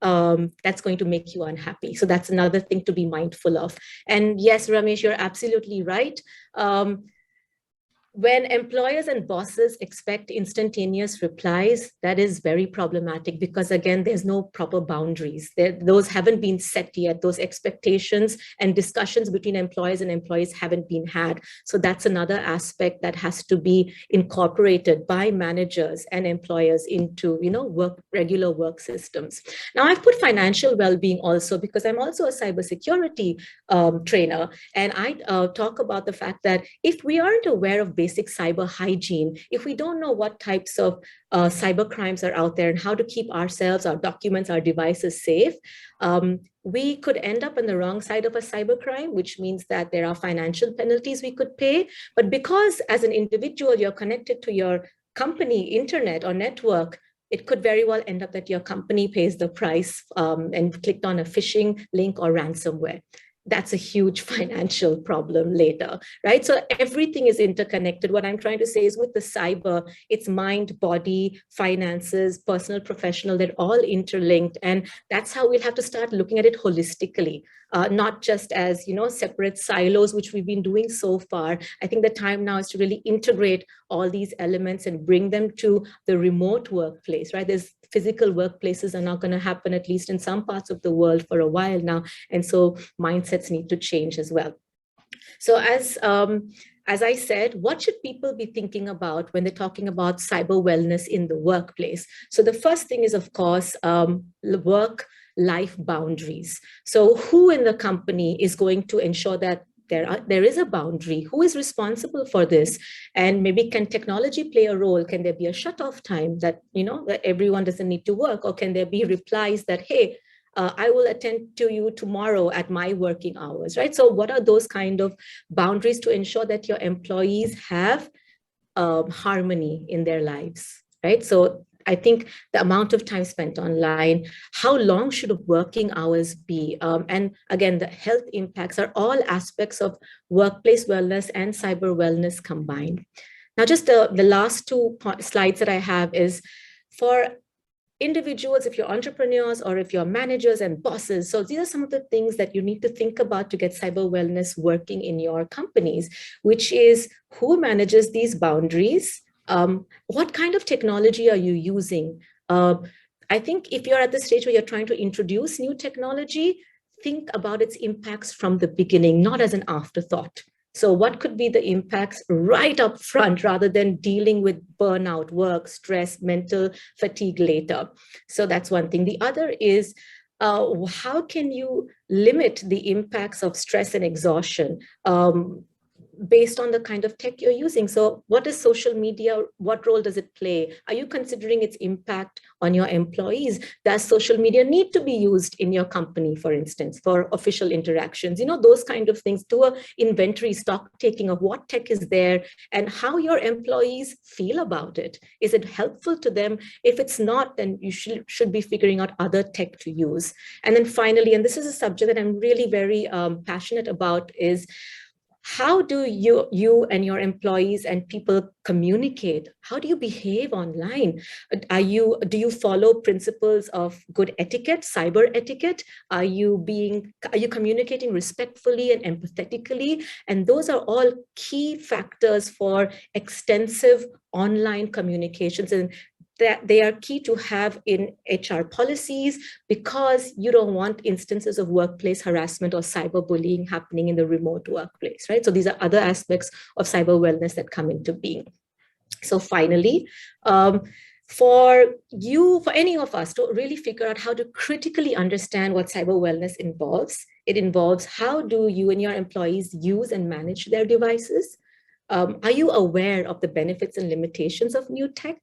F: that's going to make you unhappy. So that's another thing to be mindful of. And yes, Ramesh, you're absolutely right. When employers and bosses expect instantaneous replies, that is very problematic because, again, there's no proper boundaries. Those haven't been set yet. Those expectations and discussions between employers and employees haven't been had. So that's another aspect that has to be incorporated by managers and employers into, regular work systems. Now, I've put financial well-being also because I'm also a cybersecurity trainer. And I talk about the fact that if we aren't aware of basic cyber hygiene, if we don't know what types of cyber crimes are out there and how to keep ourselves, our documents, our devices safe, we could end up on the wrong side of a cyber crime, which means that there are financial penalties we could pay. But because as an individual, you're connected to your company, internet or network, it could very well end up that your company pays the price and clicked on a phishing link or ransomware. That's a huge financial problem later, right? So everything is interconnected. What I'm trying to say is with the cyber, it's mind, body, finances, personal, professional, they're all interlinked. And that's how we'll have to start looking at it holistically. not just as, separate silos, which we've been doing so far. I think the time now is to really integrate all these elements and bring them to the remote workplace, right? There's physical workplaces are not going to happen, at least in some parts of the world, for a while now. And so mindsets need to change as well. So as I said, what should people be thinking about when they're talking about cyber wellness in the workplace? So the first thing is, of course, work-life boundaries. So who in the company is going to ensure that there is a boundary? Who is responsible for this? And maybe can technology play a role? Can there be a shut-off time that, that everyone doesn't need to work? Or can there be replies that, hey, I will attend to you tomorrow at my working hours, right? So what are those kind of boundaries to ensure that your employees have harmony in their lives, right? So I think the amount of time spent online, how long should working hours be? And again, the health impacts are all aspects of workplace wellness and cyber wellness combined. Now, just the last two slides that I have is for individuals, if you're entrepreneurs or if you're managers and bosses. So these are some of the things that you need to think about to get cyber wellness working in your companies, which is who manages these boundaries? What kind of technology are you using? I think if you're at the stage where you're trying to introduce new technology, think about its impacts from the beginning, not as an afterthought. So what could be the impacts right up front rather than dealing with burnout, work, stress, mental fatigue later? So that's one thing. The other is how can you limit the impacts of stress and exhaustion? Based on the kind of tech you're using. So what is social media? What role does it play? Are you considering its impact on your employees? Does social media need to be used in your company, for instance, for official interactions? Those kind of things. Do an inventory, stock taking of what tech is there and how your employees feel about it. Is it helpful to them? If it's not, then you should be figuring out other tech to use. And then finally, and this is a subject that I'm really very passionate about, is how do you and your employees and people communicate? How do you behave online? Do you follow principles of good etiquette, cyber etiquette? Are you communicating respectfully and empathetically? And those are all key factors for extensive online communications, and that they are key to have in HR policies, because you don't want instances of workplace harassment or cyberbullying happening in the remote workplace, right? So these are other aspects of cyber wellness that come into being. So finally, for any of us to really figure out how to critically understand what cyber wellness involves, it involves how do you and your employees use and manage their devices? Are you aware of the benefits and limitations of new tech?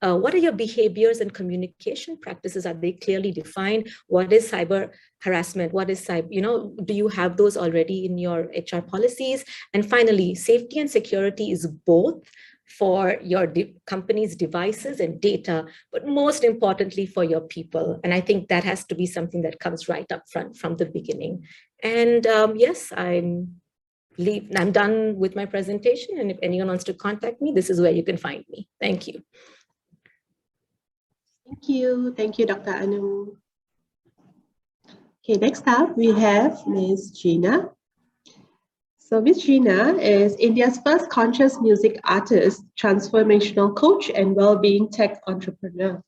F: What are your behaviors and communication practices? Are they clearly defined? What is cyber harassment? What is cyber, do you have those already in your HR policies? And finally, safety and security is both for your company's devices and data, but most importantly for your people. And I think that has to be something that comes right up front from the beginning. And yes, I'm done with my presentation. And if anyone wants to contact me, this is where you can find me. Thank you.
A: Thank you, Dr. Anu. Okay, next up we have Ms. Gina. So Ms. Gina is India's first conscious music artist, transformational coach, and well-being tech entrepreneur.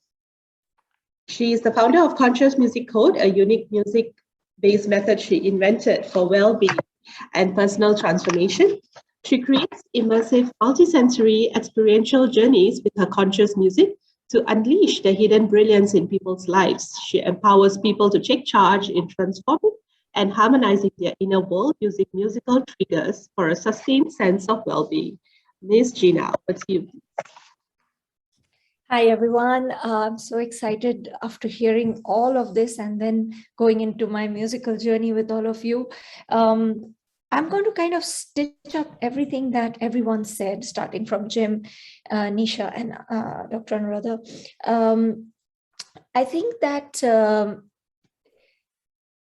A: She is the founder of Conscious Music Code, a unique music-based method she invented for well-being and personal transformation. She creates immersive, multisensory, experiential journeys with her conscious music to unleash the hidden brilliance in people's lives. She empowers people to take charge in transforming and harmonizing their inner world using musical triggers for a sustained sense of well-being. Ms. Gina, over to you.
D: Hi, everyone. I'm so excited after hearing all of this and then going into my musical journey with all of you. I'm going to kind of stitch up everything that everyone said, starting from Jim, Nisha, and Dr. Anuradha. I think that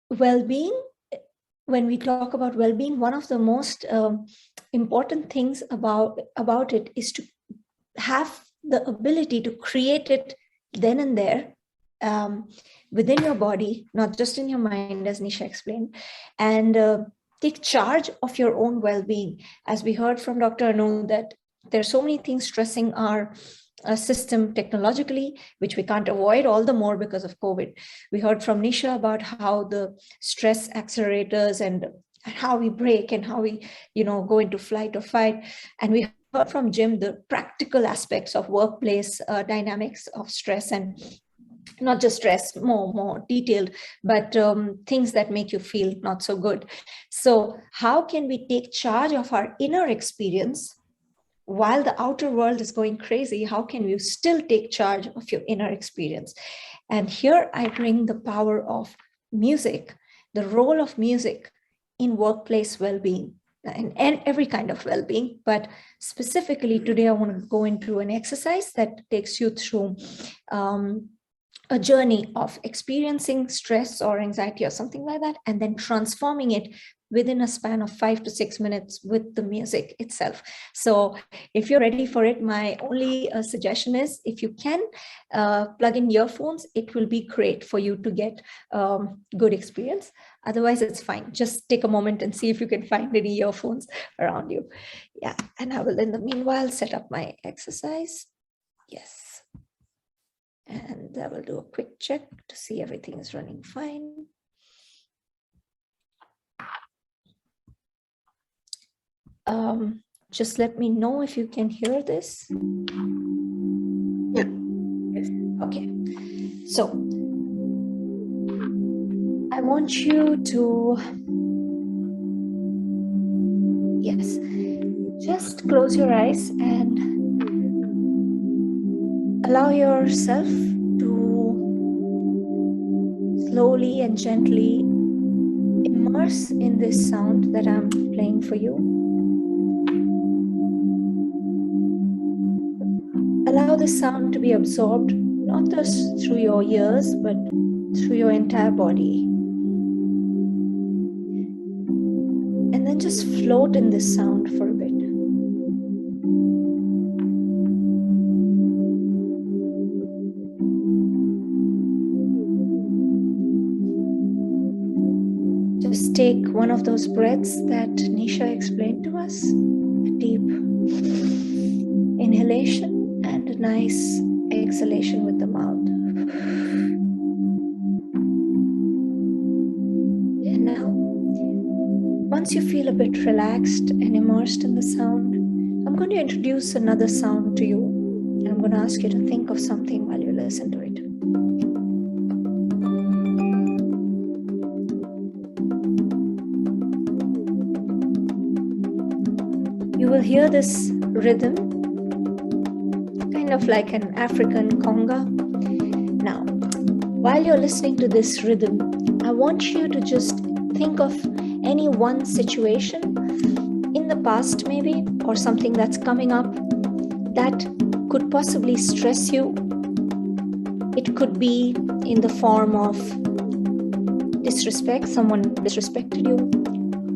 D: well-being, when we talk about well-being, one of the most important things about it is to have the ability to create it then and there within your body, not just in your mind, as Nisha explained, and take charge of your own well-being. As we heard from Dr. Anu, that there are so many things stressing our system technologically, which we can't avoid, all the more because of COVID. We heard from Nisha about how the stress accelerators and how we break and how we, go into flight or fight. And we heard from Jim the practical aspects of workplace dynamics of stress, and not just stress, more detailed, but things that make you feel not so good. So how can we take charge of our inner experience while the outer world is going crazy? How can you still take charge of your inner experience? And here I bring the power of music, the role of music in workplace well-being and every kind of well-being. But specifically today, I want to go into an exercise that takes you through a journey of experiencing stress or anxiety or something like that, and then transforming it within a span of 5 to 6 minutes with the music itself. So if you're ready for it, my only suggestion is, if you can plug in earphones, it will be great for you to get good experience. Otherwise, it's fine. Just take a moment and see if you can find any earphones around you. Yeah, and I will in the meanwhile set up my exercise. Yes. And I will do a quick check to see everything is running fine. Just let me know if you can hear this.
A: Yeah.
D: Yes. Okay. So I want you to, yes, just close your eyes and allow yourself to slowly and gently immerse in this sound that I'm playing for you. Allow the sound to be absorbed, not just through your ears, but through your entire body. And then just float in this sound for a bit. Just take one of those breaths that Nisha explained to us, a deep inhalation and a nice exhalation with the mouth. And now, once you feel a bit relaxed and immersed in the sound, I'm going to introduce another sound to you, and I'm going to ask you to think of something while you listen to it. You will hear this rhythm, kind of like an African conga. Now, while you're listening to this rhythm, I want you to just think of any one situation in the past maybe, or something that's coming up that could possibly stress you. It could be in the form of disrespect, someone disrespected you,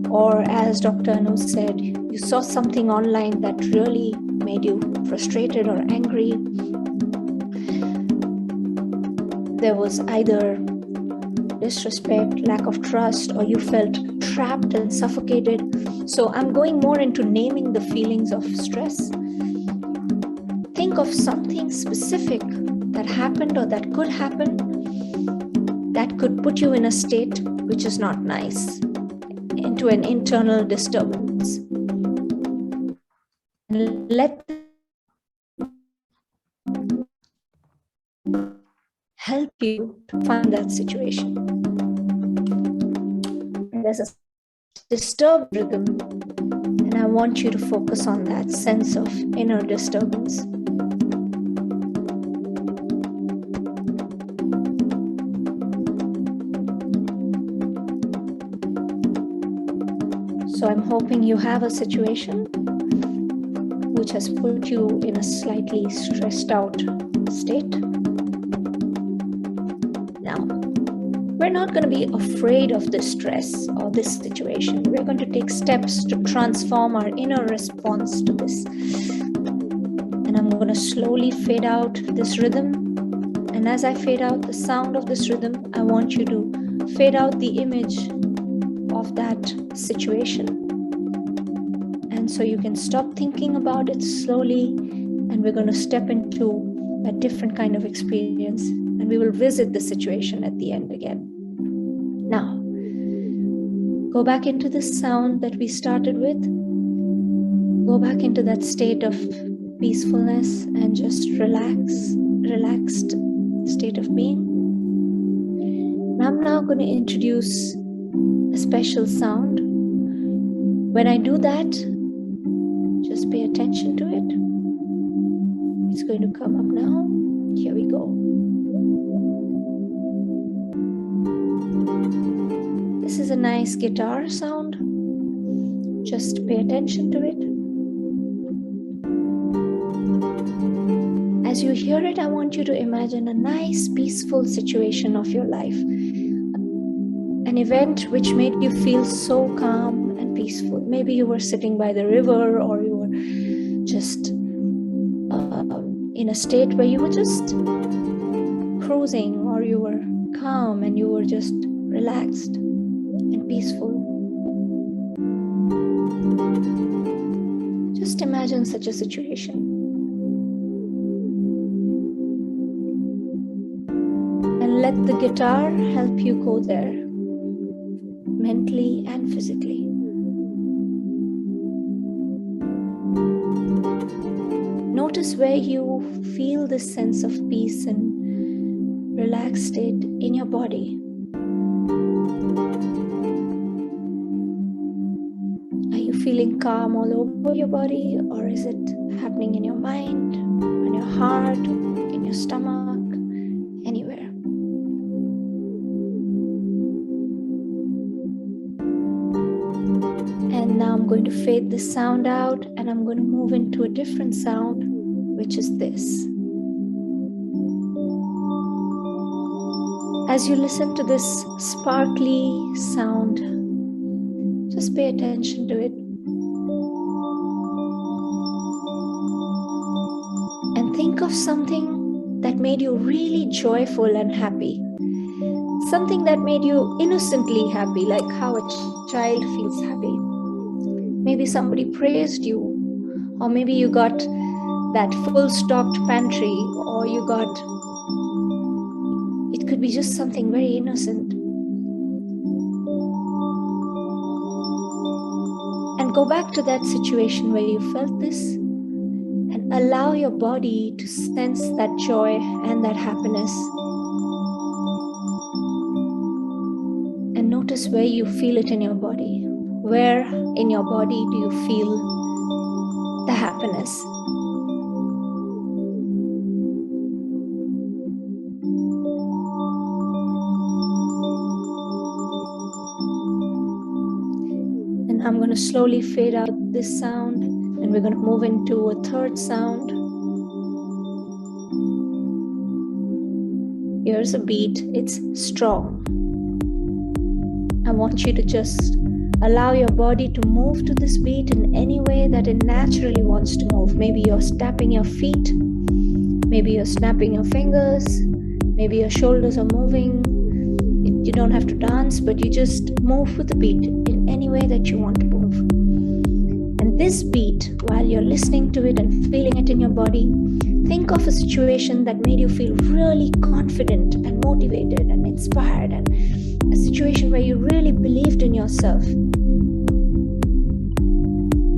D: or as Dr. Anu said, you saw something online that really made you frustrated or angry. There was either disrespect, lack of trust, or you felt trapped and suffocated. So I'm going more into naming the feelings of stress. Think of something specific that happened or that could happen that could put you in a state which is not nice, into an internal disturbance. Let help you to find that situation. And there's a disturbed rhythm, and I want you to focus on that sense of inner disturbance. So I'm hoping you have a situation which has put you in a slightly stressed out state. Now, we're not going to be afraid of this stress or this situation. We're going to take steps to transform our inner response to this. And I'm going to slowly fade out this rhythm And as I fade out the sound of this rhythm, I want you to fade out the image of that situation. And so you can stop thinking about it slowly, and we're going to step into a different kind of experience, and we will visit the situation at the end again. Now, go back into the sound that we started with. Go back into that state of peacefulness and just relaxed state of being. And I'm now going to introduce a special sound. When I do that, just pay attention to it. It's going to come up now. Here we go. This is a nice guitar sound. Just pay attention to it. As you hear it, I want you to imagine a nice, peaceful situation of your life. An event which made you feel so calm and peaceful. Maybe you were sitting by the river, or you were just in a state where you were just cruising, or you were calm and you were just relaxed and peaceful. Just imagine such a situation. And let the guitar help you go there, mentally and physically. Notice where you feel this sense of peace and relaxed state in your body. Are you feeling calm all over your body, or is it happening in your mind, in your heart, in your stomach, anywhere? And now I'm going to fade this sound out, and I'm going to move into a different sound, which is this. As you listen to this sparkly sound, just pay attention to it. And think of something that made you really joyful and happy. Something that made you innocently happy, like how a child feels happy. Maybe somebody praised you, or maybe you got that full stocked pantry, or you got, it could be just something very innocent. And go back to that situation where you felt this, and allow your body to sense that joy and that happiness. And notice where you feel it in your body. Where in your body do you feel the happiness? And I'm going to slowly fade out this sound, and we're going to move into a third sound. Here's a beat. It's strong. I want you to just allow your body to move to this beat in any way that it naturally wants to move. Maybe you're tapping your feet, maybe you're snapping your fingers, maybe your shoulders are moving. You don't have to dance, but you just move with the beat in any way that you want to move. And this beat, while you're listening to it and feeling it in your body, think of a situation that made you feel really confident and motivated and inspired, and a situation where you really believed in yourself.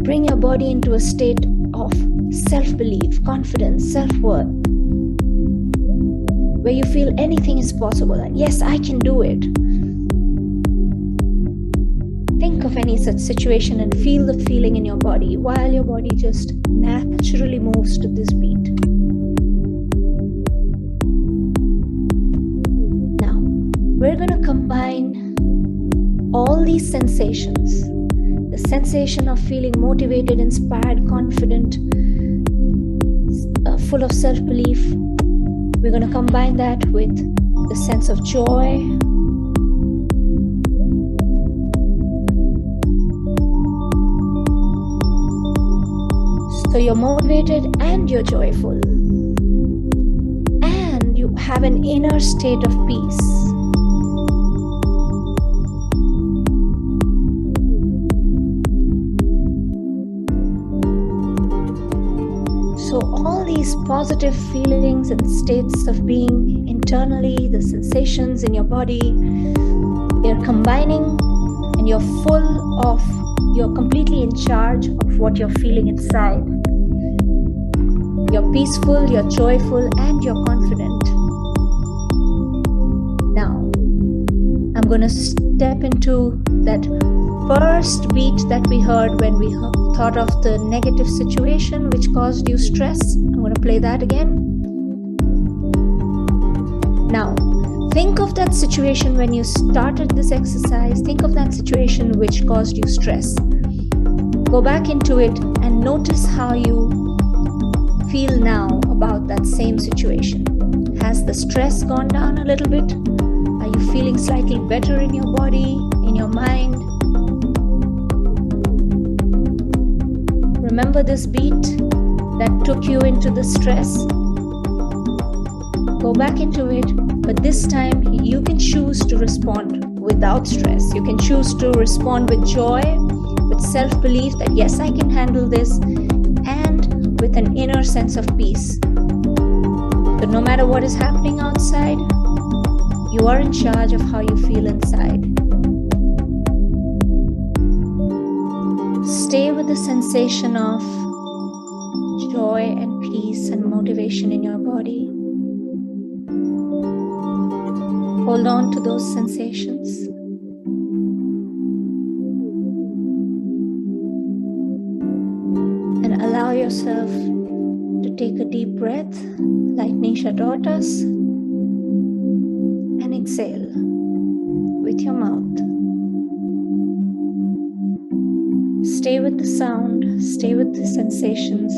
D: Bring your body into a state of self-belief, confidence, self-worth, where you feel anything is possible, and yes, I can do it. Think of any such situation and feel the feeling in your body while your body just naturally moves to this beat. Now, we're going to combine all these sensations. The sensation of feeling motivated, inspired, confident, full of self-belief. We're going to combine that with the sense of joy. So you're motivated and you're joyful. And you have an inner state of peace. So all these positive feelings and states of being internally, the sensations in your body, they're combining, and you're completely in charge of what you're feeling inside. You're peaceful, you're joyful, and you're confident. Now, I'm going to step into that first beat that we heard when we thought of the negative situation which caused you stress. I'm going to play that again. Now, think of that situation when you started this exercise. Think of that situation which caused you stress. Go back into it and notice how you feel now about that same situation. Has the stress gone down a little bit? Are you feeling slightly better in your body, in your mind? Remember this beat that took you into the stress? Go back into it, but this time you can choose to respond without stress. You can choose to respond with joy, with self-belief that yes, I can handle this, and with an inner sense of peace. So no matter what is happening outside, you are in charge of how you feel inside. Stay with the sensation of joy and peace and motivation in your body. Hold on to those sensations. And allow yourself to take a deep breath like Nisha taught us. And exhale with your mouth. Stay with the sound, stay with the sensations,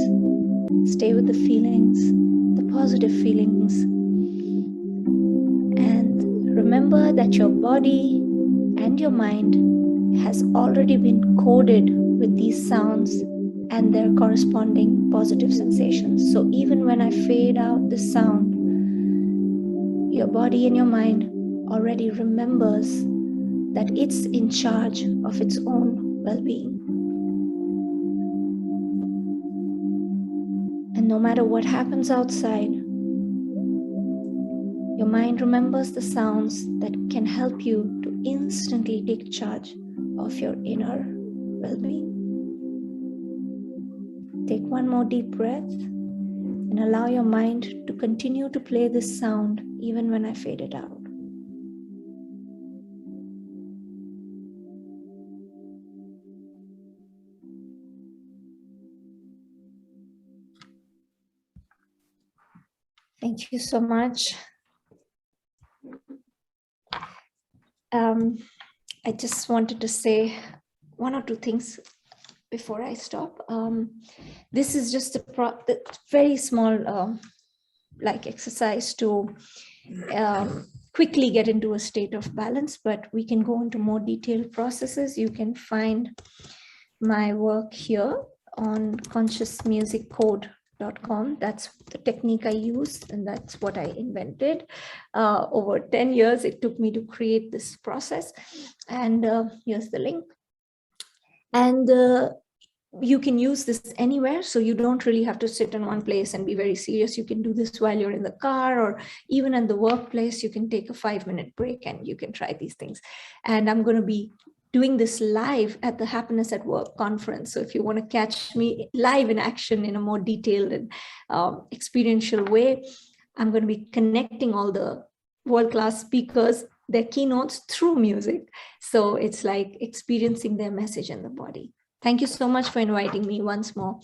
D: stay with the feelings, the positive feelings. And remember that your body and your mind has already been coded with these sounds and their corresponding positive sensations. So even when I fade out the sound, your body and your mind already remembers that it's in charge of its own well-being. And no matter what happens outside, your mind remembers the sounds that can help you to instantly take charge of your inner well-being. Take one more deep breath and allow your mind to continue to play this sound even when I fade it out. Thank you so much. I just wanted to say one or two things before I stop. This is just a very small like exercise to quickly get into a state of balance, but we can go into more detailed processes. You can find my work here on consciousmusicCode.com. That's the technique I use, and that's what I invented. Over 10 years, it took me to create this process. And here's the link. And you can use this anywhere, so you don't really have to sit in one place and be very serious. You can do this while you're in the car, or even in the workplace. You can take a 5-minute break and you can try these things. And I'm going to be doing this live at the Happiness at Work conference. So if you want to catch me live in action in a more detailed and experiential way, I'm going to be connecting all the world-class speakers, their keynotes through music. So it's like experiencing their message in the body. Thank you so much for inviting me once more.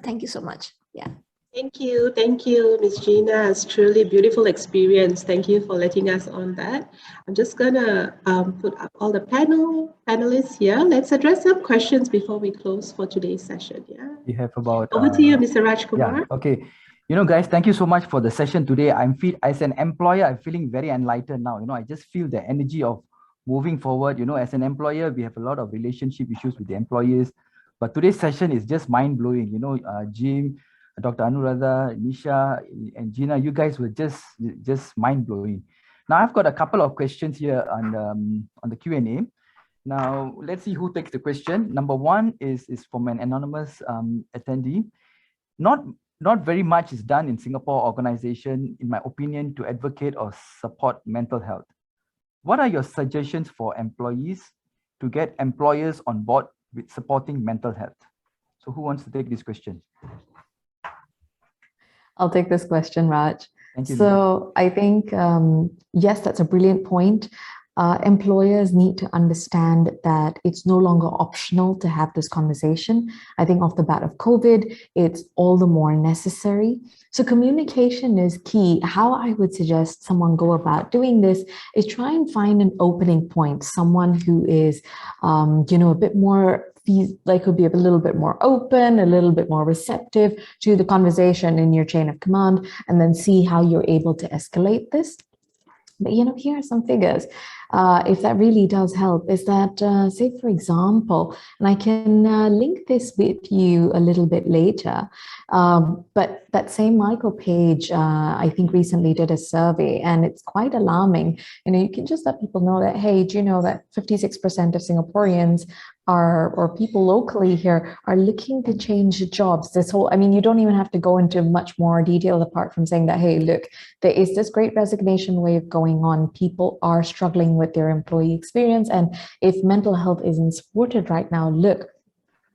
D: Thank you so much. Yeah.
A: Thank you, Ms. Gina. It's truly a beautiful experience. Thank you for letting us on that. I'm just gonna put up all the panelists here. Let's address some questions before we close for today's session. Yeah.
B: We have about
A: Over to you, Mr. Rajkumar.
B: Yeah, okay. You know, guys, thank you so much for the session today. As an employer, I'm feeling very enlightened now. You know, I just feel the energy of moving forward. You know, as an employer, we have a lot of relationship issues with the employees, but today's session is just mind blowing. You know, Jim, Dr. Anuradha, Nisha, and Gina, you guys were just mind-blowing. Now I've got a couple of questions here on the Q&A. Now let's see who takes the question. Number one is from an anonymous attendee. Not very much is done in Singapore organization, in my opinion, to advocate or support mental health. What are your suggestions for employees to get employers on board with supporting mental health? So who wants to take this question?
E: I'll take this question, Raj.
B: Thank you.
E: So I think, yes, that's a brilliant point. Employers need to understand that it's no longer optional to have this conversation. I think off the bat of COVID, it's all the more necessary. So communication is key. How I would suggest someone go about doing this is try and find an opening point, someone who is, a bit more, like could be a little bit more open, a little bit more receptive to the conversation in your chain of command, and then see how you're able to escalate this. But, here are some figures. If that really does help, is that, say, for example, and I can link this with you a little bit later, but that same Michael Page, I think recently did a survey, and it's quite alarming. You can just let people know that, hey, do you know that 56% of Singaporeans or people locally here are looking to change jobs? You don't even have to go into much more detail apart from saying that, hey, look, there is this great resignation wave going on. People are struggling with their employee experience. And if mental health isn't supported right now, look,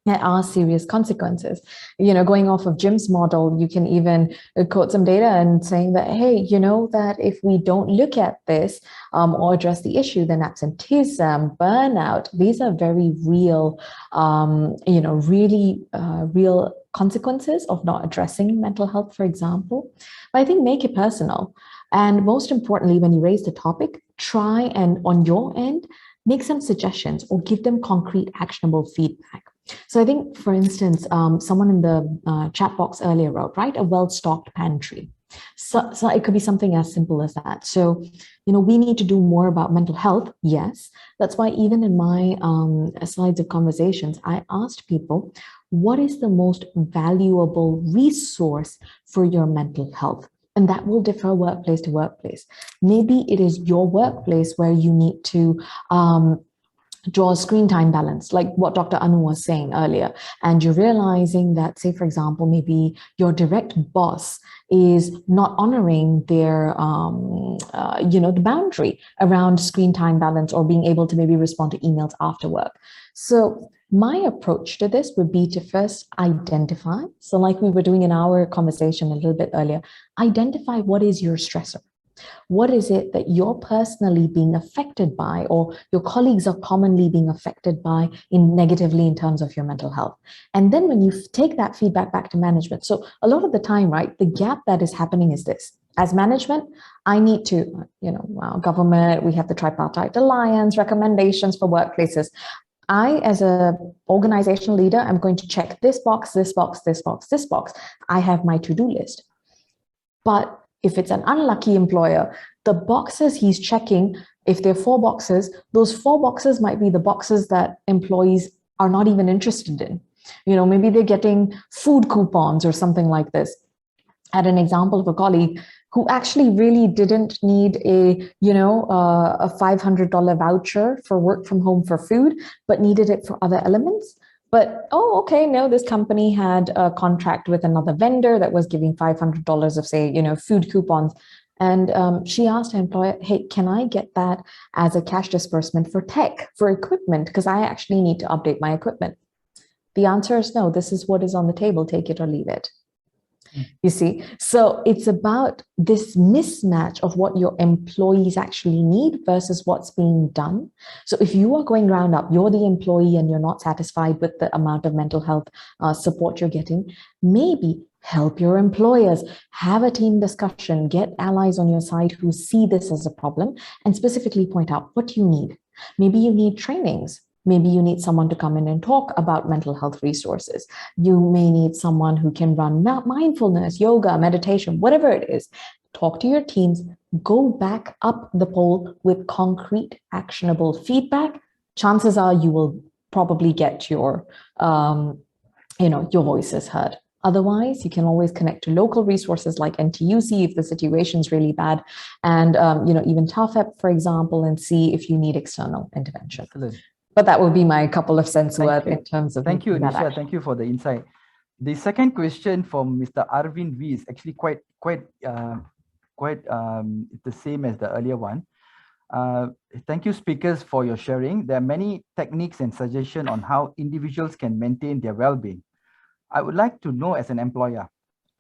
E: there are serious consequences. Going off of Jim's model, you can even quote some data and saying that, hey, that if we don't look at this or address the issue, then absenteeism, burnout, these are very real, real consequences of not addressing mental health, for example. But I think make it personal. And most importantly, when you raise the topic, try and on your end, make some suggestions or give them concrete, actionable feedback. So I think, for instance, someone in the chat box earlier wrote, right, a well-stocked pantry. So it could be something as simple as that. So, we need to do more about mental health. Yes. That's why even in my slides of conversations, I asked people, what is the most valuable resource for your mental health? And that will differ workplace to workplace. Maybe it is your workplace where you need to draw a screen time balance, like what Dr. Anu was saying earlier. And you're realizing that, say, for example, maybe your direct boss is not honoring their, the boundary around screen time balance or being able to maybe respond to emails after work. So my approach to this would be to first identify. So like we were doing in our conversation a little bit earlier, identify what is your stressor. What is it that you're personally being affected by, or your colleagues are commonly being affected by negatively in terms of your mental health? And then when you take that feedback back to management, so a lot of the time, right, the gap that is happening is this. As management, I need to, government, we have the tripartite alliance, recommendations for workplaces. I, as a organizational leader, I'm going to check this box, this box, this box, this box. I have my to-do list. But if it's an unlucky employer, the boxes he's checking, if there are 4 boxes, those 4 boxes might be the boxes that employees are not even interested in. Maybe they're getting food coupons or something like this. I had an example of a colleague who actually really didn't need a $500 voucher for work from home for food, but needed it for other elements. But, no, this company had a contract with another vendor that was giving $500 of, say, food coupons. And she asked her employer, hey, can I get that as a cash disbursement for tech, for equipment? Because I actually need to update my equipment. The answer is no, this is what is on the table, take it or leave it. You see, so it's about this mismatch of what your employees actually need versus what's being done. So if you are going round up, you're the employee and you're not satisfied with the amount of mental health support you're getting, maybe help your employers, have a team discussion, get allies on your side who see this as a problem and specifically point out what you need. Maybe you need trainings. Maybe you need someone to come in and talk about mental health resources. You may need someone who can run mindfulness, yoga, meditation, whatever it is. Talk to your teams, go back up the pole with concrete, actionable feedback. Chances are you will probably get your voices heard. Otherwise, you can always connect to local resources like NTUC if the situation's really bad, and even TAFEP, for example, and see if you need external intervention.
B: Excellent.
E: But that would be my couple of cents worth in terms of.
B: Thank you, Nisha. Thank you for the insight. The second question from Mr. Arvind V is actually quite the same as the earlier one. Thank you, speakers, for your sharing. There are many techniques and suggestions on how individuals can maintain their well-being. I would like to know, as an employer,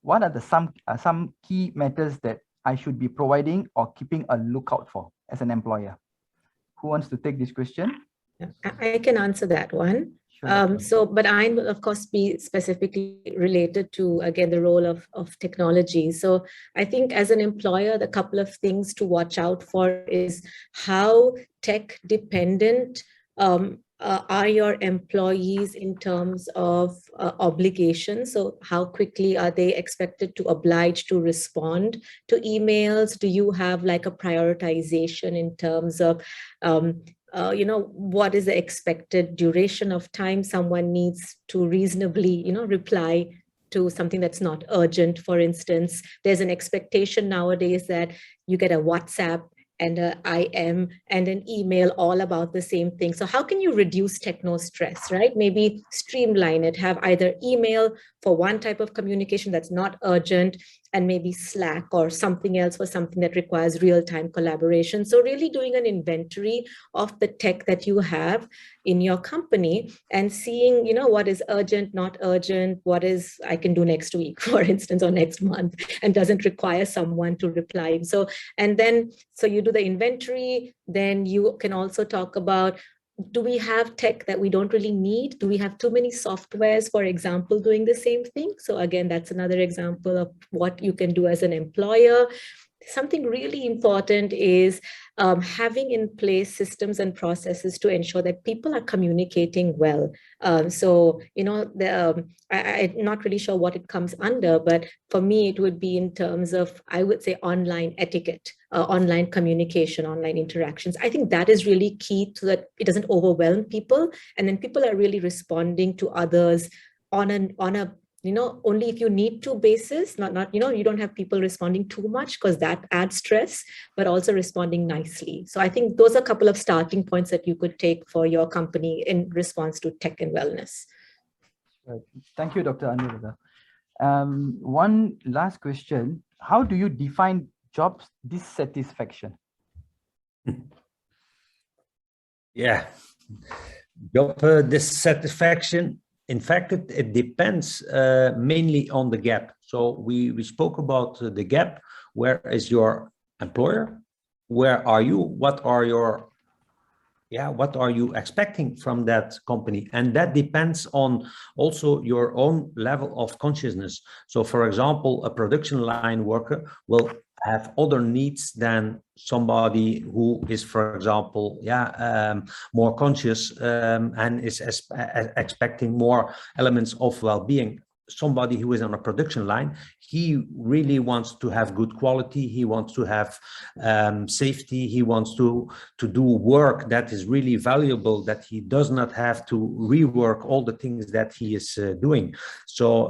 B: what are the some key matters that I should be providing or keeping a lookout for as an employer? Who wants to take this question?
F: I can answer that one. Sure. But I will, of course, be specifically related to, again, the role of technology. So I think as an employer, the couple of things to watch out for is how tech dependent are your employees in terms of obligations? So how quickly are they expected to oblige to respond to emails? Do you have like a prioritization in terms of what is the expected duration of time someone needs to reasonably, reply to something that's not urgent? For instance, there's an expectation nowadays that you get a WhatsApp and an IM and an email all about the same thing. So how can you reduce techno stress, right? Maybe streamline it, have either email for one type of communication that's not urgent, and maybe Slack or something else for something that requires real-time collaboration. So really doing an inventory of the tech that you have in your company and seeing, what is urgent, not urgent, what is I can do next week, for instance, or next month, and doesn't require someone to reply. So you do the inventory, then you can also talk about, do we have tech that we don't really need? Do we have too many softwares, for example, doing the same thing? So again, that's another example of what you can do as an employer. Something really important is having in place systems and processes to ensure that people are communicating well. I'm not really sure what it comes under, but for me, it would be in terms of, I would say, online etiquette, online communication, online interactions. I think that is really key so that it doesn't overwhelm people. And then people are really responding to others on a only if you need to basis, not you don't have people responding too much because that adds stress, but also responding nicely. So I think those are a couple of starting points that you could take for your company in response to tech and wellness.
B: Right. Thank you, Dr. Anuradha. One last question. How do you define job dissatisfaction?
C: Yeah, job dissatisfaction. In fact, it depends mainly on the gap. So we spoke about the gap. Where is your employer? Where are you? What are you expecting from that company? And that depends on also your own level of consciousness. So for example, a production line worker will have other needs than somebody who is, for example, more conscious and is expecting more elements of well-being. Somebody who is on a production line, he really wants to have good quality, he wants to have safety, he wants to do work that is really valuable, that he does not have to rework all the things that he is doing. So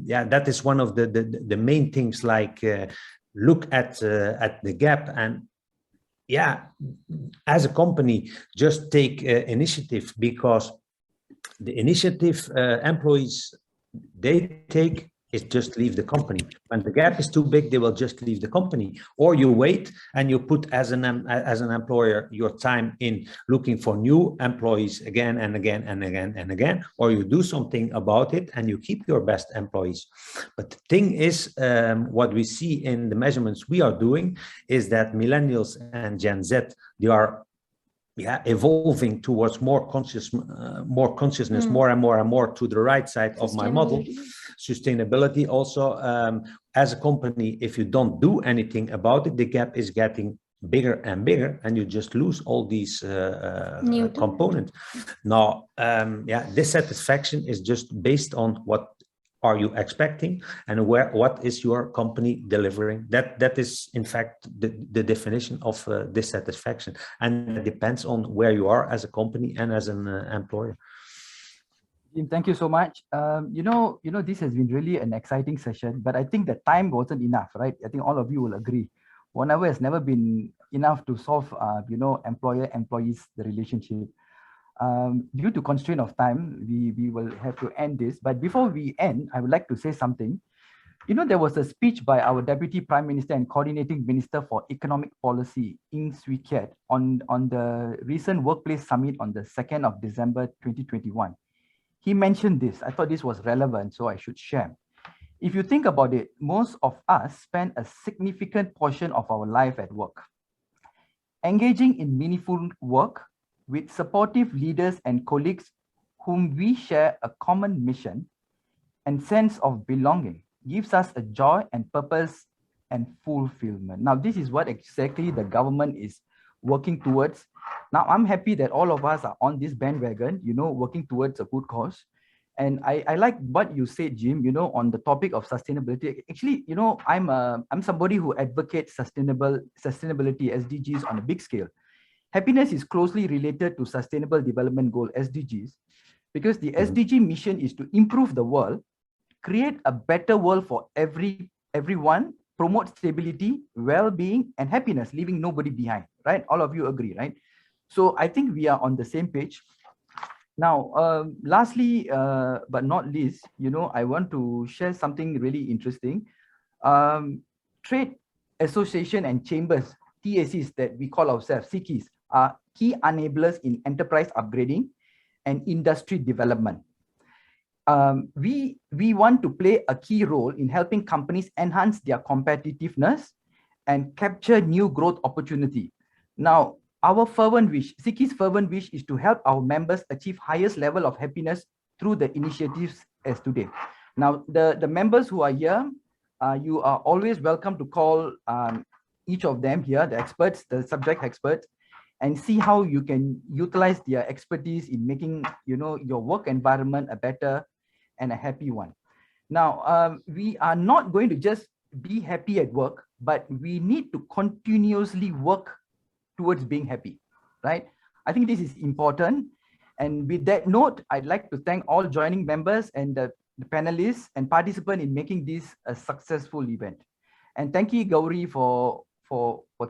C: that is one of the main things, like look at the gap, and as a company, just take initiative, because the initiative employees they take is just leave the company. When the gap is too big, they will just leave the company. Or you wait and you put as an employer your time in looking for new employees again and again and again and again, or you do something about it and you keep your best employees. But the thing is, what we see in the measurements we are doing is that millennials and Gen Z, they are evolving towards more consciousness, more and more to the right side of my model. Sustainability also, as a company, if you don't do anything about it, the gap is getting bigger and bigger, and you just lose all these components. Now, dissatisfaction is just based on what are you expecting and what is your company delivering. That is in fact the definition of dissatisfaction, and it depends on where you are as a company and as an employer.
B: Jim, thank you so much. This has been really an exciting session, but I think the time wasn't enough, right? I think all of you will agree. 1 hour has never been enough to solve, employer-employees, the relationship. Due to constraint of time, we will have to end this. But before we end, I would like to say something. There was a speech by our Deputy Prime Minister and Coordinating Minister for Economic Policy, Ing Swee Keat, on the recent Workplace Summit on the 2nd of December 2021. He mentioned this. I thought this was relevant, so I should share. If you think about it, most of us spend a significant portion of our life at work. Engaging in meaningful work with supportive leaders and colleagues whom we share a common mission and sense of belonging gives us a joy and purpose and fulfillment. Now, this is what exactly the government is working towards. Now, I'm happy that all of us are on this bandwagon, working towards a good cause. And I like what you said, Jim, on the topic of sustainability. Actually, I'm somebody who advocates sustainability, SDGs, on a big scale. Happiness is closely related to Sustainable Development Goal, SDGs, because the SDG mission is to improve the world, create a better world for everyone, promote stability, well-being, and happiness, leaving nobody behind, right? All of you agree, right? So I think we are on the same page. Now, lastly, but not least, I want to share something really interesting. Trade association and chambers, TACs that we call ourselves, CKIs, are key enablers in enterprise upgrading and industry development. We want to play a key role in helping companies enhance their competitiveness and capture new growth opportunity. Now, our fervent wish, CKI's fervent wish, is to help our members achieve highest level of happiness through the initiatives as today. Now, the members who are here, you are always welcome to call each of them here, the experts, the subject experts, and see how you can utilize their expertise in making, your work environment a better and a happy one. Now, we are not going to just be happy at work, but we need to continuously work towards being happy, right? I think this is important. And with that note, I'd like to thank all joining members and the panelists and participants in making this a successful event. And thank you, Gauri, for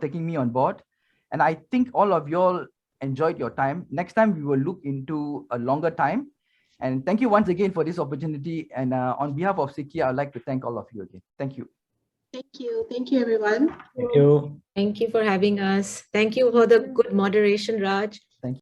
B: taking me on board. And I think all of you all enjoyed your time. Next time, we will look into a longer time. And thank you once again for this opportunity. And on behalf of SIKI, I'd like to thank all of you again. Thank you.
A: Thank you. Thank you, everyone.
C: Thank you.
F: Thank you for having us. Thank you for the good moderation, Raj.